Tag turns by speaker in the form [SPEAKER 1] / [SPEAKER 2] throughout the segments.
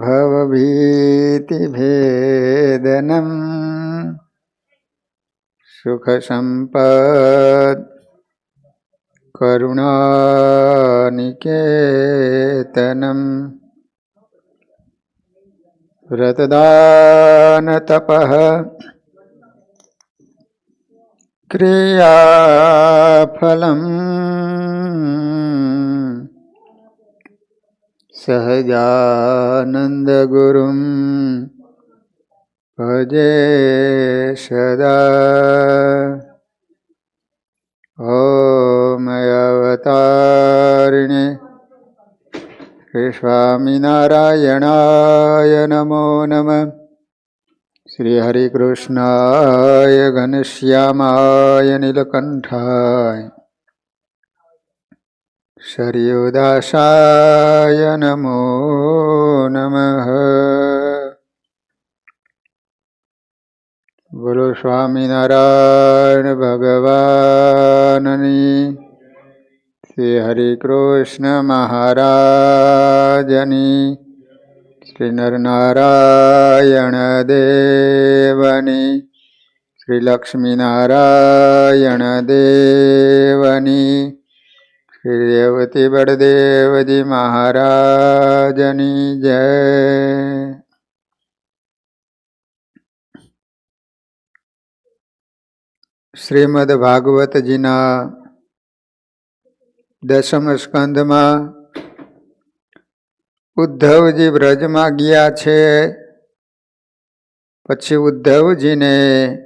[SPEAKER 1] भवभीतिभेदनम् सुखसम्पद करुणानिकेतनम् व्रतदानतपः क्रियाफलम् सहजानन्दगुरुं भजे सदा। ॐ अवतारिणे श्री स्वामिनारायणाय नमो नमः। श्री हरिकृष्णाय घनश्यामाय नीलकंठाय शरीरदासाय नमो नमः। बोलो स्वामिनारायण भगवाननी, श्री हरिकृष्ण महाराजनी, श्री नरनारायण देवनी, श्री लक्ष्मीनारायण देवनी, श्री रेवती बड़देवजी महाराजनी जय। श्रीमद् भागवत जीना 10મ સ્કંધમાં ઉદ્ધવજી વ્રજમાં ગયા છે। પછી ઉદ્ધવજીને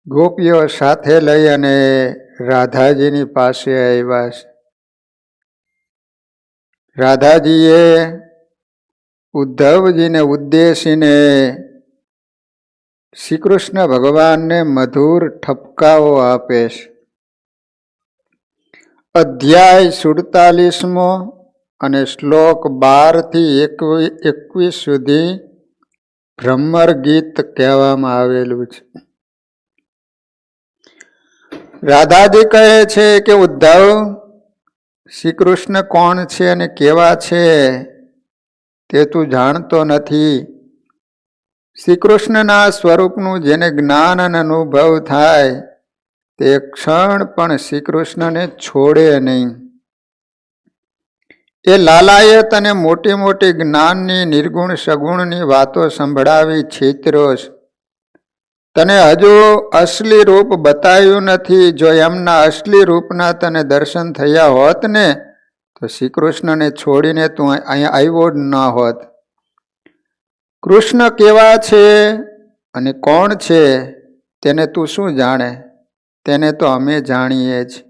[SPEAKER 1] ગોપીઓ સાથે લઈ અને રાધાજીની પાસે આવ્યા છે। રાધાજીએ ઉદ્ધવજીને ઉદ્દેશીને શ્રી કૃષ્ણ ભગવાનને મધુર ઠપકાઓ આપે છે। અધ્યાય 47મો અને શ્લોક 12 થી 21 સુધી ભ્રમર ગીત કહેવામાં આવેલું છે। રાધાજી કહે છે કે ઉદ્ધવ, શ્રી કૃષ્ણ કોણ છે અને કેવા છે તે તું જાણતો નથી। શ્રી કૃષ્ણના સ્વરૂપનું જેને જ્ઞાન અને અનુભવ થાય તે ક્ષણ પણ શ્રી કૃષ્ણને છોડે નહીં। એ લાલાયત અને મોટી મોટી જ્ઞાનની નિર્ગુણ સગુણની વાતો સંભળાવી છેતરો છે। તને હજુ અસલી રૂપ બતાવ્યું નથી। જો એમના અસલી રૂપના તને દર્શન થયા હોત ને તો શ્રી કૃષ્ણને છોડીને તું અહીંયા આવ્યો જ ન હોત। કૃષ્ણ કેવા છે અને કોણ છે તેને તું શું જાણે? તેને તો અમે જાણીએ જ।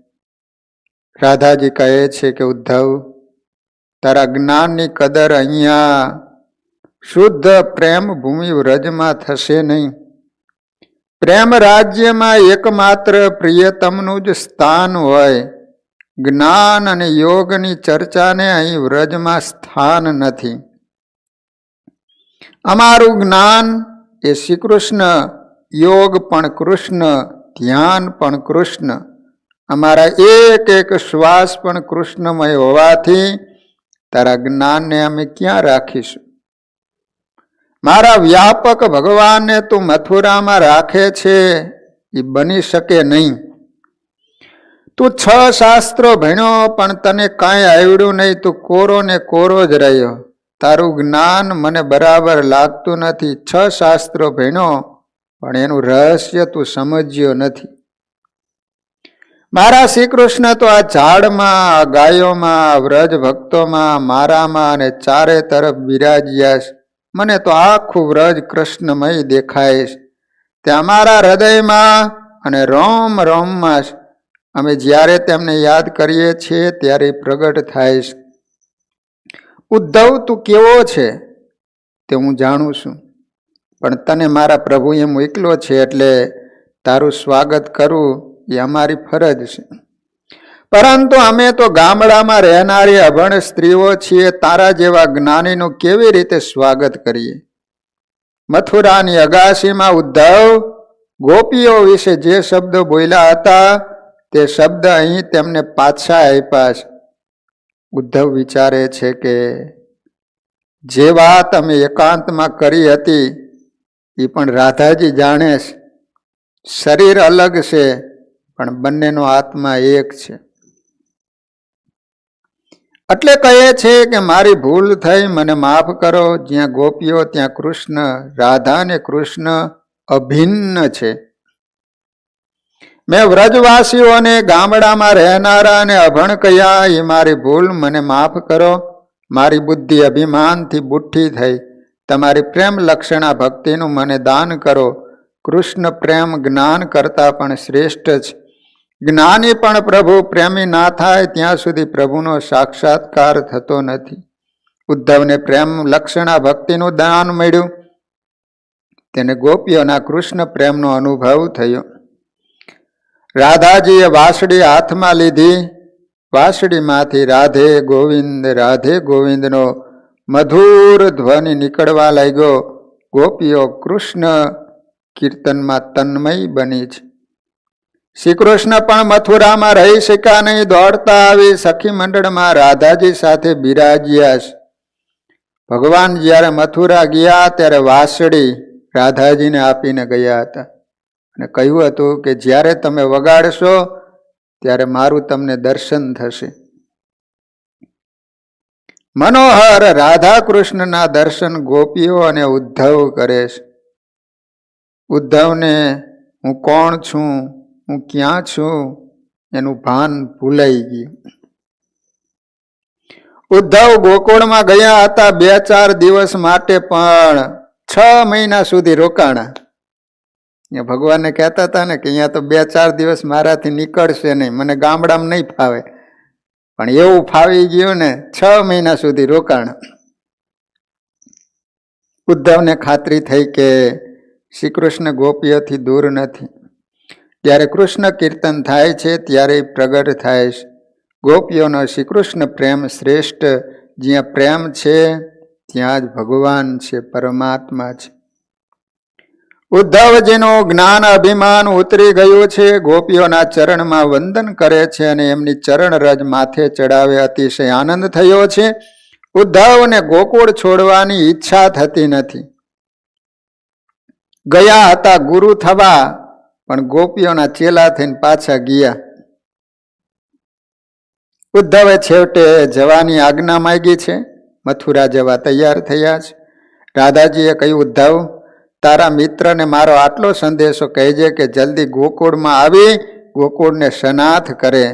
[SPEAKER 1] રાધાજી કહે છે કે ઉદ્ધવ, તારા જ્ઞાનની કદર અહીંયા શુદ્ધ પ્રેમ ભૂમિ વ્રજમાં થશે નહીં। પ્રેમ રાજ્યમાં એકમાત્ર પ્રિયતમનું જ સ્થાન હોય। જ્ઞાન અને યોગની ચર્ચાને અહીં વ્રજમાં સ્થાન નથી। અમારું જ્ઞાન એ શ્રી કૃષ્ણ, યોગ પણ કૃષ્ણ, ધ્યાન પણ કૃષ્ણ, અમારા એક એક શ્વાસ પણ કૃષ્ણમય હોવાથી તારા જ્ઞાનને અમે ક્યાં રાખીશું? મારા વ્યાપક ભગવાનને તું મથુરામાં રાખે છે એ બની શકે નહીં। તું 6 શાસ્ત્રો ભણ્યો પણ તને કાંઈ આવડ્યું નહીં। તું કોરો ને કોરો જ રહ્યો। તારું જ્ઞાન મને બરાબર લાગતું નથી। 6 શાસ્ત્રો ભણ્યો પણ એનું રહસ્ય તું સમજ્યો નથી। મારા શ્રી કૃષ્ણ તો આ ઝાડમાં, આ ગાયોમાં, વ્રજ ભક્તોમાં, મારામાં અને ચારે તરફ બિરાજ્યા છે। મને તો આખું વ્રજ કૃષ્ણમય દેખાય છે। ત્યાં મારા હૃદયમાં અને રોમ રોમમાં છે। અમે જ્યારે તેમને યાદ કરીએ છીએ ત્યારે પ્રગટ થાય છે। ઉદ્ધવ, તું કેવો છે તે હું જાણું છું, પણ તને મારા પ્રભુએ મોકલો છે એટલે તારું સ્વાગત કરવું એ અમારી ફરજ છે। પરંતુ અમે તો ગામડામાં રહેનારી અભણ સ્ત્રીઓ છીએ। તારા જેવા જ્ઞાનીનું કેવી રીતે સ્વાગત કરીએ? મથુરાની અગાશીમાં ઉદ્ધવ ગોપીઓ વિશે જે શબ્દો બોલ્યા હતા તે શબ્દ અહીં તેમને પાછા આપ્યા છે. ઉદ્ધવ વિચારે છે કે જે વાત અમે એકાંતમાં કરી હતી એ પણ રાધાજી જાણે છે. શરીર અલગ છે પણ બંનેનો આત્મા એક છે. એટલે કહે છે કે મારી ભૂલ થઈ, મને માફ કરો. જ્યાં ગોપીઓ ત્યાં કૃષ્ણ, રાધા અને કૃષ્ણ અભિન્ન છે. મેં વ્રજવાસીઓને ગામડામાં રહેનારા અને અભણ કહ્યા, એ મારી ભૂલ, મને માફ કરો. મારી બુદ્ધિ અભિમાનથી બુઠ્ઠી થઈ. તમારી પ્રેમ લક્ષણા ભક્તિનું મને દાન કરો. કૃષ્ણ પ્રેમ જ્ઞાન કરતા પણ શ્રેષ્ઠ છે. જ્ઞાની પણ પ્રભુ પ્રેમી ના થાય ત્યાં સુધી પ્રભુનો સાક્ષાત્કાર થતો નથી. ઉદ્ધવને પ્રેમ લક્ષણા ભક્તિનું દાન મળ્યું. તેને ગોપીઓના કૃષ્ણ પ્રેમનો અનુભવ થયો. રાધાજીએ વાંસળી હાથમાં લીધી. વાંસળીમાંથી રાધે ગોવિંદનો મધુર ધ્વનિ નીકળવા લાગ્યો. ગોપીઓ કૃષ્ણ કીર્તનમાં તન્મય બની છે. શ્રી કૃષ્ણ પણ મથુરામાં રહી શક્યા નહીં. દોડતા આવી સખી મંડળમાં રાધાજી સાથે બિરાજ્યા છે. ભગવાન જ્યારે મથુરા ગયા ત્યારે વાંસળી રાધાજીને આપીને ગયા હતા અને કહ્યું હતું કે જ્યારે તમે વગાડશો ત્યારે મારું તમને દર્શન થશે. મનોહર રાધા કૃષ્ણના દર્શન ગોપીઓ અને ઉદ્ધવ કરે છે. ઉદ્ધવને હું કોણ છું, હું ક્યાં છું એનું ભાન ભૂલાઈ ગયું. ઉદ્ધવ ગોકુળમાં ગયા હતા 2-4 દિવસ માટે, પણ 6 મહિના સુધી રોકાણા. ભગવાનને કહેતા હતા ને કે અહીંયા તો 2-4 દિવસ મારાથી નીકળશે નહીં, મને ગામડામાં નહીં ફાવે. પણ એવું ફાવી ગયું ને, 6 મહિના સુધી રોકાણા. ઉદ્ધવને ખાતરી થઈ કે શ્રી કૃષ્ણ ગોપીઓથી દૂર નથી. જ્યારે કૃષ્ણ કીર્તન થાય છે ત્યારે પ્રગટ થાય છે. ગોપીઓનો શ્રી કૃષ્ણ પ્રેમ શ્રેષ્ઠ. જ્યાં પ્રેમ છે ત્યાં જ ભગવાન છે, પરમાત્મા છે. ઉદ્ધવજીનું જ્ઞાન અભિમાન ઉતરી ગયું છે. ગોપીઓના ચરણમાં વંદન કરે છે અને એમની ચરણ રજ માથે ચડાવે. અતિશય આનંદ થયો છે. ઉદ્ધવને ગોકુળ છોડવાની ઈચ્છા થતી નથી. ગયા હતા ગુરુ થવા, પણ ગોપીઓના ચેલા થઈને પાછા ગયા. ઉદ્ધવે છેવટે જવાની આજ્ઞા માંગી છે. મથુરા જવા તૈયાર થયા છે. રાધાજીએ કહ્યું, ઉદ્ધવ, તારા મિત્રને મારો આટલો સંદેશો કહેજે કે જલ્દી ગોકુળમાં આવી ગોકુળને સનાથ કરે.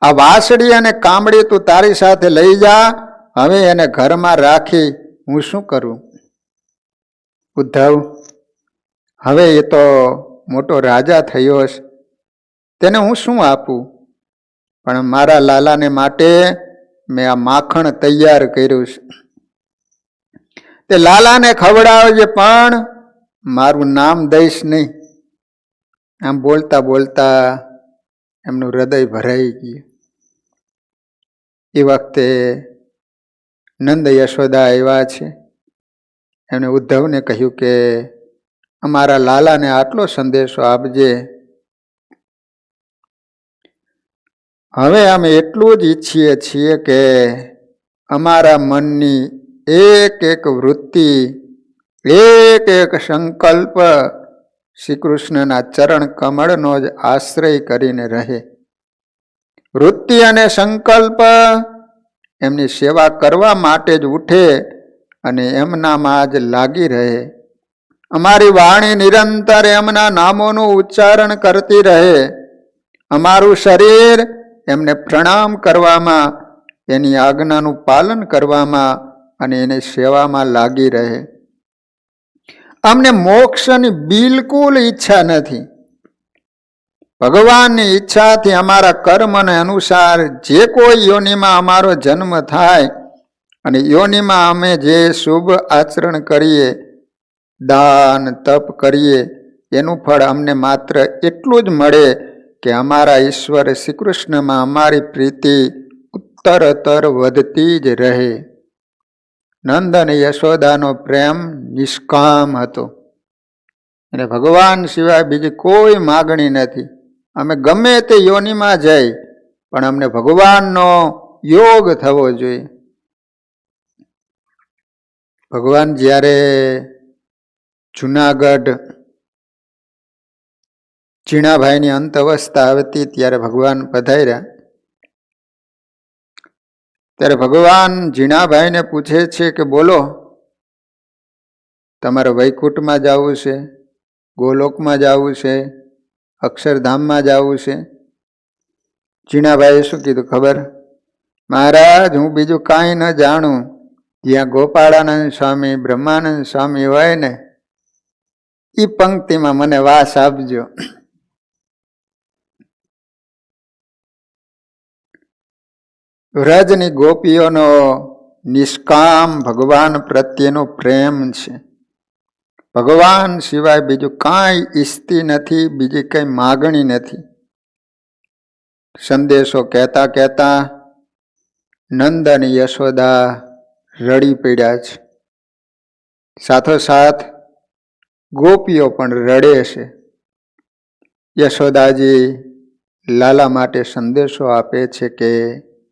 [SPEAKER 1] આ વાંસળી અને કામડી તું તારી સાથે લઈ જા. હવે એને ઘરમાં રાખી હું શું કરું? ઉદ્ધવ, હવે એ તો મોટો રાજા થયો છે, તેને હું શું આપું? પણ મારા લાલાને માટે મેં આ માખણ તૈયાર કર્યું છે, તે લાલાને ખવડાવજે, પણ મારું નામ દઈશ નહીં. આમ બોલતા બોલતા એમનું હૃદય ભરાઈ ગયું. એ વખતે નંદ યશોદા આવ્યા છે. એમણે ઉદ્ધવને કહ્યું કે અમારા લાલાને આટલો સંદેશો આપજે. હવે અમે એટલું જ ઈચ્છીએ છીએ કે અમારા મનની એક એક વૃત્તિ, એક એક સંકલ્પ શ્રી કૃષ્ણના ચરણ કમળનો જ આશ્રય કરીને રહે. વૃત્તિ અને સંકલ્પ એમની સેવા કરવા માટે જ ઉઠે અને એમનામાં જ લાગી રહે. અમારી વાણી નિરંતર એમના નામોનું ઉચ્ચારણ કરતી રહે. અમારું શરીર એમને પ્રણામ કરવામાં, એની આજ્ઞાનું પાલન કરવામાં અને એની સેવામાં લાગી રહે. અમને મોક્ષની બિલકુલ ઈચ્છા નથી. ભગવાનની ઈચ્છાથી અમારા કર્મને અનુસાર જે કોઈ યોનિમાં અમારો જન્મ થાય અને યોનિમાં અમે જે શુભ આચરણ કરીએ, દાન તપ કરીએ, એનું ફળ અમને માત્ર એટલું જ મળે કે અમારા ઈશ્વર શ્રી કૃષ્ણમાં અમારી પ્રીતિ ઉત્તરોત્તર વધતી જ રહે. નંદ અને યશોદાનો પ્રેમ નિષ્કામ હતો અને ભગવાન સિવાય બીજી કોઈ માગણી નથી. અમે ગમે તે યોનિમાં જઈ પણ અમને ભગવાનનો યોગ થવો જોઈએ. ભગવાન જ્યારે જુનાગઢ ઝીણાભાઈની અંત અવસ્થા આવતી ત્યારે ભગવાન પધાર્યા. ત્યારે ભગવાન ઝીણાભાઈને પૂછે છે કે બોલો, તમારે વૈકુંઠમાં જવું છે, ગોલોકમાં જવું છે, અક્ષરધામમાં જવું છે? ઝીણાભાઈએ શું કીધું ખબર? મહારાજ, હું બીજું કાંઈ ન જાણું. જ્યાં ગોપાળાનંદ સ્વામી, બ્રહ્માનંદ સ્વામી હોય ને એ પંક્તિમાં મને વાસ આપજો. વ્રજની ગોપીઓનો નિષ્કામ ભગવાન પ્રત્યેનો પ્રેમ છે. ભગવાન સિવાય બીજું કાંઈ ઈચ્છતી નથી, બીજી કઈ માગણી નથી. સંદેશો કહેતા કહેતા નંદ અને યશોદા રડી પડ્યા છે. સાથોસાથ ગોપીઓ પણ રડે છે. યશોદાજી લાલા માટે સંદેશો આપે છે કે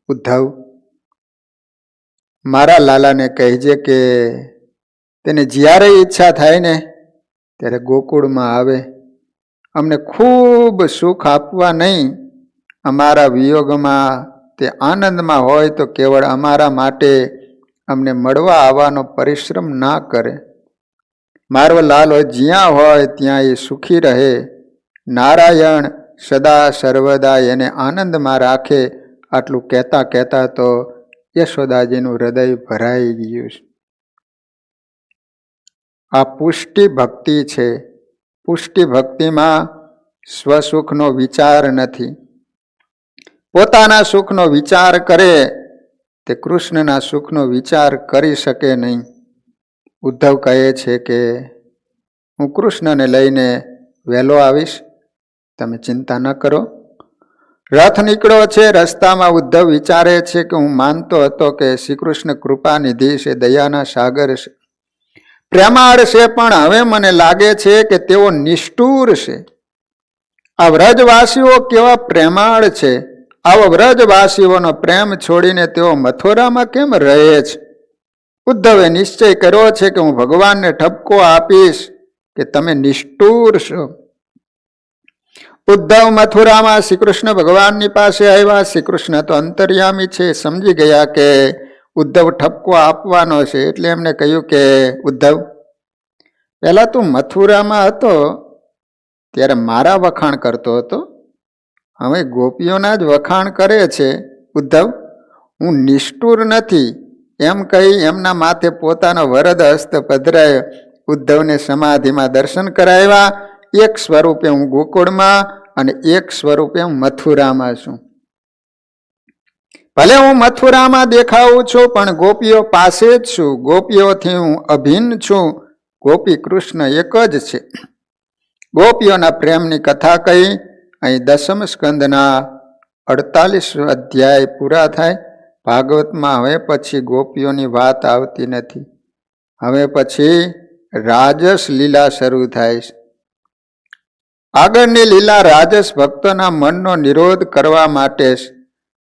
[SPEAKER 1] ઉદ્ધવ, મારા લાલાને કહેજે કે તેને જ્યારે ઈચ્છા થાય ને ત્યારે ગોકુળમાં આવે. અમને ખૂબ સુખ આપવા નહીં, અમારા વિયોગમાં તે આનંદમાં હોય તો કેવળ અમારા માટે અમને મળવા આવવાનો પરિશ્રમ ના કરે. મારો લાલો જ્યાં હોય ત્યાં એ સુખી રહે. નારાયણ સદા સર્વદા એને આનંદમાં રાખે. આટલું કહેતા કહેતા તો યશોદાજીનું હૃદય ભરાઈ ગયું છે. આ પુષ્ટિ ભક્તિ છે. પુષ્ટિ ભક્તિમાં સ્વસુખનો વિચાર નથી. પોતાના સુખનો વિચાર કરે તે કૃષ્ણના સુખનો વિચાર કરી શકે નહીં. ઉદ્ધવ કહે છે કે હું કૃષ્ણને લઈને વહેલો આવીશ, તમે ચિંતા ન કરો. રથ નીકળ્યો છે. રસ્તામાં ઉદ્ધવ વિચારે છે કે હું માનતો હતો કે શ્રી કૃષ્ણ કૃપાનિધિ છે, દયાના સાગર છે, પ્રેમાળ છે, પણ હવે મને લાગે છે કે તેઓ નિષ્ઠુર છે. આ વ્રજવાસીઓ કેવા પ્રેમાળ છે. આવો વ્રજવાસીઓનો પ્રેમ છોડીને તેઓ મથુરામાં કેમ રહે છે? ઉદ્ધવે નિશ્ચય કર્યો છે કે હું ભગવાનને ઠપકો આપીશ કે તમે નિષ્ઠુર છો. ઉદ્ધવ મથુરામાં શ્રી કૃષ્ણ ભગવાનની પાસે આવ્યા. શ્રી કૃષ્ણ તો અંતર્યામી છે, સમજી ગયા કે ઉદ્ધવ ઠપકો આપવાનો છે. એટલે એમને કહ્યું કે ઉદ્ધવ, પહેલા તું મથુરામાં હતો ત્યારે મારા વખાણ કરતો હતો, હવે ગોપીઓના જ વખાણ કરે છે. ઉદ્ધવ, હું નિષ્ઠુર નથી એમ કહી એમના માથે પોતાનો વરદ હસ્ત પધરાયો. ઉદ્ધવને સમાધિમાં દર્શન કરાવ્યા. એક સ્વરૂપે હું ગોકુળમાં અને એક સ્વરૂપે હું મથુરામાં છું. ભલે હું મથુરામાં દેખાવું છું પણ ગોપીઓ પાસે જ છું. ગોપીઓથી હું અભિન્ન છું. ગોપી કૃષ્ણ એક જ છે. ગોપીઓના પ્રેમની કથા કહી અહીં 10મ સ્કંદના 48 અધ્યાય પૂરા થાય. ભાગવતમાં હવે પછી ગોપીઓની વાત આવતી નથી. હવે પછી રાજસ લીલા શરૂ થાય છે. આગળની લીલા રાજસ ભક્તોના મનનો નિરોધ કરવા માટે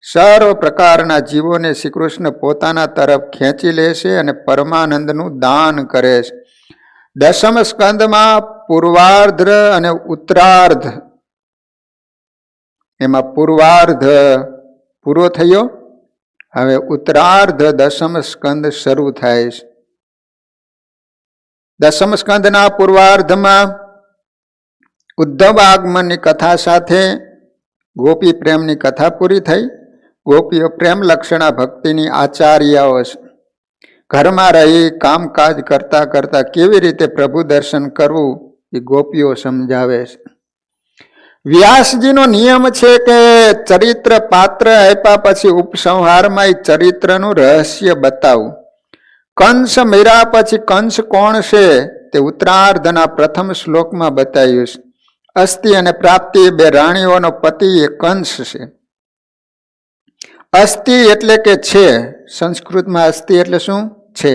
[SPEAKER 1] સર્વ પ્રકારના જીવોને શ્રી કૃષ્ણ પોતાના તરફ ખેંચી લે છે અને પરમાનંદનું દાન કરે છે. 10મ સ્કંદમાં પૂર્વાર્ધ અને ઉત્તરાર્ધ, એમાં પૂર્વાર્ધ પૂરો થયો. હવે ઉત્તરાર્ધ 10મ સ્કંદ શરૂ થાય છે. 10મ સ્કંદના પૂર્વાર્ધમાં ઉદ્ધવ આગમનની કથા સાથે ગોપી પ્રેમની કથા પૂરી થઈ. ગોપીઓ પ્રેમ લક્ષણા ભક્તિની આચાર્યાઓ છે. ઘરમાં રહી કામકાજ કરતા કરતા કેવી રીતે પ્રભુ દર્શન કરવું એ ગોપીઓ સમજાવે છે. વ્યાસજીનો નિયમ છે કે ચરિત્ર પાત્ર આપ્યા પછી ઉપસંહારમાં એ ચરિત્રનું રહસ્ય બતાવું. કંસ મેરા પછી કંસ કોણ છે તે ઉત્તરાર્ધના પ્રથમ શ્લોકમાં બતાવ્યું છે. અસ્થિ અને પ્રાપ્તિ બે રાણીઓનો પતિ એ કંસ છે. અસ્થિ એટલે કે છે. સંસ્કૃતમાં અસ્થિ એટલે શું છે?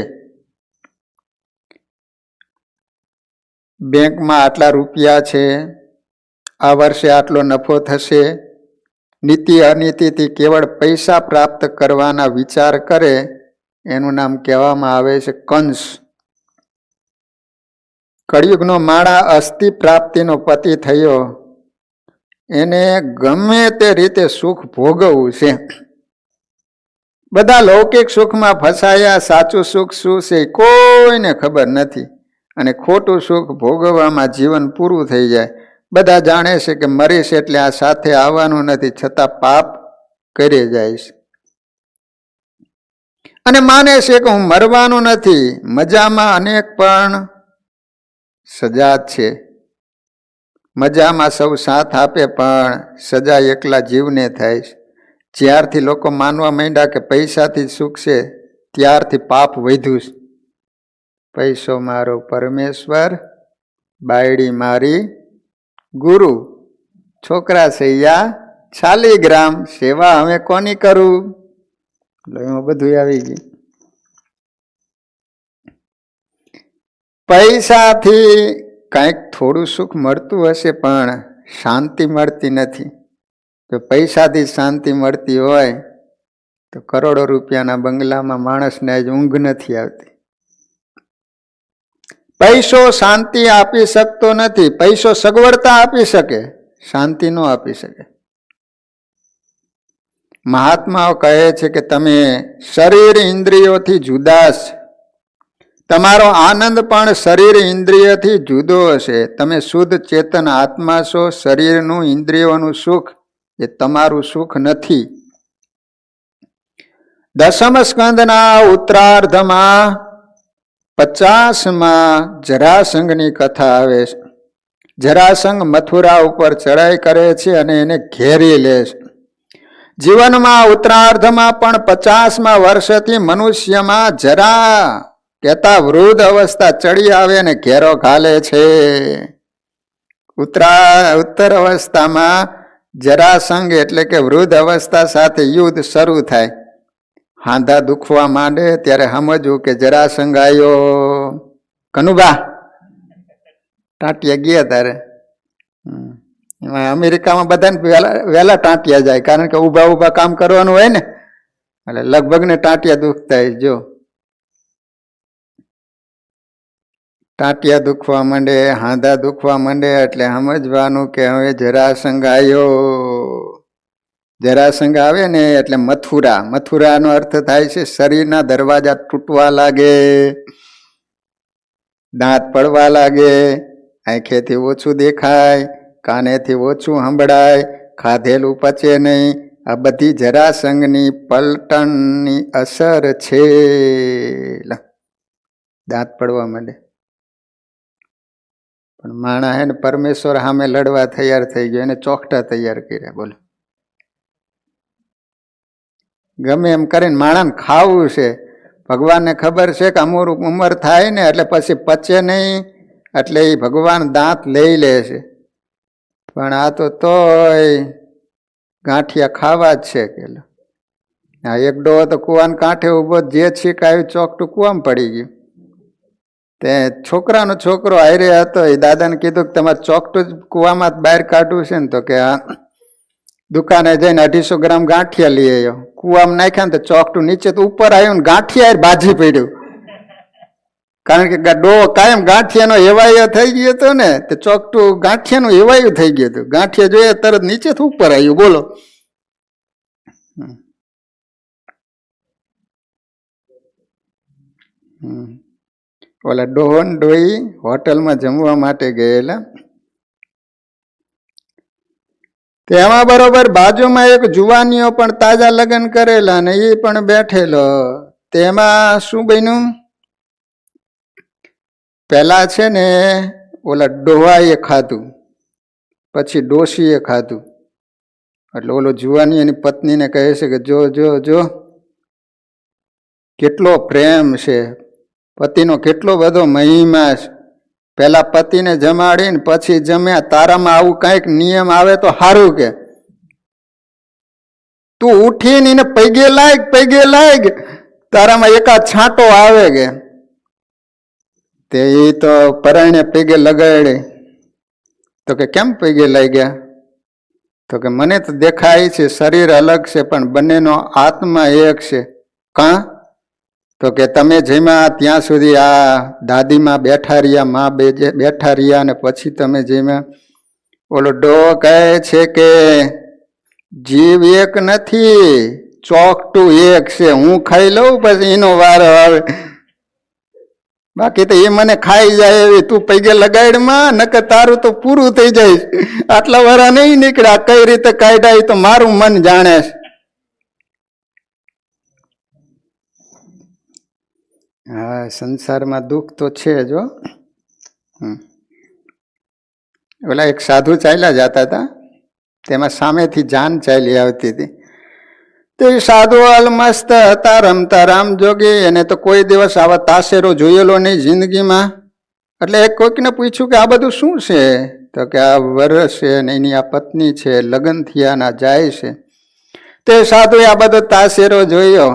[SPEAKER 1] બેંકમાં આટલા રૂપિયા છે, આ વર્ષે આટલો નફો થશે. નીતિ અનીતિથી કેવળ પૈસા પ્રાપ્ત કરવાના વિચાર કરે એનું નામ કહેવામાં આવે છે કંસ. કળિયુગનો માળા અસ્થિ પ્રાપ્તિનો પતિ થયો. એને ગમે તે રીતે સુખ ભોગવવું છે. બધા લૌકિક સુખમાં ફસાયા. સાચું સુખ શું છે કોઈને ખબર નથી, અને ખોટું સુખ ભોગવવામાં જીવન પૂરું થઈ જાય. બધા જાણે છે કે મરીશ એટલે આ સાથે આવવાનું નથી, છતાં પાપ કરી જાય છે અને માને છે કે હું મરવાનું નથી. મજામાં અનેક પણ સજા છે. મજામાં સૌ સાથ આપે પણ સજા એકલા જીવને થાય છે. જ્યારથી લોકો માનવા માંડ્યા કે પૈસાથી સુખ છે, ત્યારથી પાપ વધ્યું છે. પૈસો મારો પરમેશ્વર, બાયડી મારી ગુરુ, છોકરા સૈયા 40 ગ્રામ, સેવા હવે કોની કરું? એમાં બધું આવી ગયું. પૈસાથી કંઈક થોડું સુખ મળતું હશે પણ શાંતિ મળતી નથી. જો પૈસાથી શાંતિ મળતી હોય તો કરોડો રૂપિયાના બંગલામાં માણસને આજ ઊંઘ નથી આવતી. પૈસો શાંતિ આપી શકતો નથી. પૈસો સગવડતા આપી શકે, શાંતિ ન આપી શકે. મહાત્માઓ કહે છે કે તમે શરીર ઇન્દ્રિયોથી જુદા છે. તમારો આનંદ પણ શરીર ઇન્દ્રિયથી જુદો હશે. તમે શુદ્ધ ચેતન આત્મા છો. શરીરનું ઇન્દ્રિયોનું સુખ એ તમારું સુખ નથી. દસમ સ્કંદના ઉત્તરાર્ધમાં 50માં જરાસંઘની કથા આવે છે. જરાસંઘ મથુરા ઉપર ચડાઈ કરે છે અને એને ઘેરી લે છે. જીવનમાં ઉત્તરાર્ધમાં પણ 50મા વર્ષથી મનુષ્યમાં જરા કહેતા વૃદ્ધ અવસ્થા ચડી આવે અને ઘેરો ઘાલે છે. ઉત્તર અવસ્થામાં જરાસંઘ એટલે કે વૃદ્ધ અવસ્થા સાથે યુદ્ધ શરૂ થાય. હાંધા દુખવા માંડે ત્યારે સમજવું કે જરાસંઘ આવ્યો. કનુભા ટાંટિયા ગયા તારે. એમાં અમેરિકામાં બધાને વહેલા ટાંટિયા જાય, કારણ કે ઊભા ઊભા કામ કરવાનું હોય ને, એટલે લગભગ ને ટાંટિયા દુખતા હોય. જો ટાંટિયા દુખવા માંડે, હાંધા દુખવા માંડે એટલે સમજવાનું કે હવે જરાસંઘ આવ્યો. જરાસંઘ આવે ને એટલે મથુરા. મથુરાનો અર્થ થાય છે શરીરના દરવાજા તૂટવા લાગે, દાંત પડવા લાગે, આંખેથી ઓછું દેખાય, કાનેથી ઓછું સંભળાય, ખાધેલું પચે નહીં. આ બધી જરાસંઘની પલટણની અસર છે. દાંત પડવા માંડે. પણ માણા હે ને પરમેશ્વર સામે લડવા તૈયાર થઈ ગયો, એને ચોકટા તૈયાર કર્યા. બોલો, ગમે એમ કરીને માણાને ખાવું છે. ભગવાનને ખબર છે કે અમુક ઉંમર થાય ને એટલે પછી પચે નહીં, એટલે એ ભગવાન દાંત લઈ લે છે. પણ આ તો તોય ગાંઠિયા ખાવા જ છે. કે આ એક ડોહો તો કુવાને કાંઠે ઉભો, જે છીક આવ્યું ચોકટું કુવામાં પડી ગયું. તે છોકરાનો છોકરો હારે હતો, એ દાદાને કીધું કે તમારે ચોકટું જ કુવામાં બહાર કાઢવું છે ને, તો કે આ દુકાને જઈને 250 ગ્રામ ગાંઠિયા લઈ આવ્યો. કુવામાં નાખ્યા ને તો ચોકટું નીચે તો ઉપર આવ્યું ને ગાંઠિયા બાજી પડ્યું. કારણ કે ડોહો કાયમ ગાંઠિયાનો હેવાયો થઈ ગયો હતો ને, તે ચોકટું ગાંઠિયાનું હેવાયું થઈ ગયું હતું. ગાંઠિયા જોઈએ તરત નીચે તો ઉપર આવ્યું. બોલો, ઓલા ડોહો ને ડોહી હોટલમાં જમવા માટે ગયેલા. તેમાં બરોબર બાજુમાં એક જુવાનીઓ પણ તાજા લગ્ન કરેલા ને એ પણ બેઠેલો. તેમાં શું બન્યું, પેલા છે ને ઓલા ડોહાએ ખાધું, પછી ડોશીએ ખાધું. એટલે ઓલો જુવાની એની પત્નીને કહે છે કે જો જો જો કેટલો પ્રેમ છે, પતિનો કેટલો બધો મહિમા છે. પેલા પતિને જમાડીને પછી જમ્યા. તારામાં આવું કઈક નિયમ આવે તો સારું. કે તું ઉઠીને એને પૈગે લાગ, તારામાં એકાદ છાંટો આવે. કે તે તો પરાયણે પૈગે લગાડે. તો કે કેમ પગે લઈ ગયા? તો કે મને તો દેખાય છે શરીર અલગ છે પણ બંનેનો આત્મા એક છે. કાં? તો કે તમે જેમાં ત્યાં સુધી આ દાદીમાં બેઠા રહ્યા, માં બેઠા રહ્યા, અને પછી તમે જેમાં ઓલો ડો કહે છે કે જીવ એક નથી, ચોકટું એક છે. હું ખાઈ લઉં પછી એનો વારો આવે, બાકી તો એ મને ખાઈ જાય એવી તું પૈગે લગાડમાં, નકર તારું તો પૂરું થઈ જાય. આટલા વારા નહીં નીકળ્યા, કઈ રીતે કાઢ્યા તો મારું મન જાણે છે. હા, સંસારમાં દુઃખ તો છે જ. ઓલા એક સાધુ ચાલ્યા જતા હતા, તેમાં સામેથી જાન ચાલી આવતી હતી. તો એ સાધુ અલમસ્ત હતા, રમતા રામ જોગી. એને તો કોઈ દિવસ આવા તાસેરો જોયેલો નહીં જિંદગીમાં. એટલે એક કોઈકને પૂછ્યું કે આ બધું શું છે? તો કે આ વર છે ને એની આ પત્ની છે, લગ્ન થયાના જાય છે. તે સાધુએ આ બધો તાસેરો જોયો.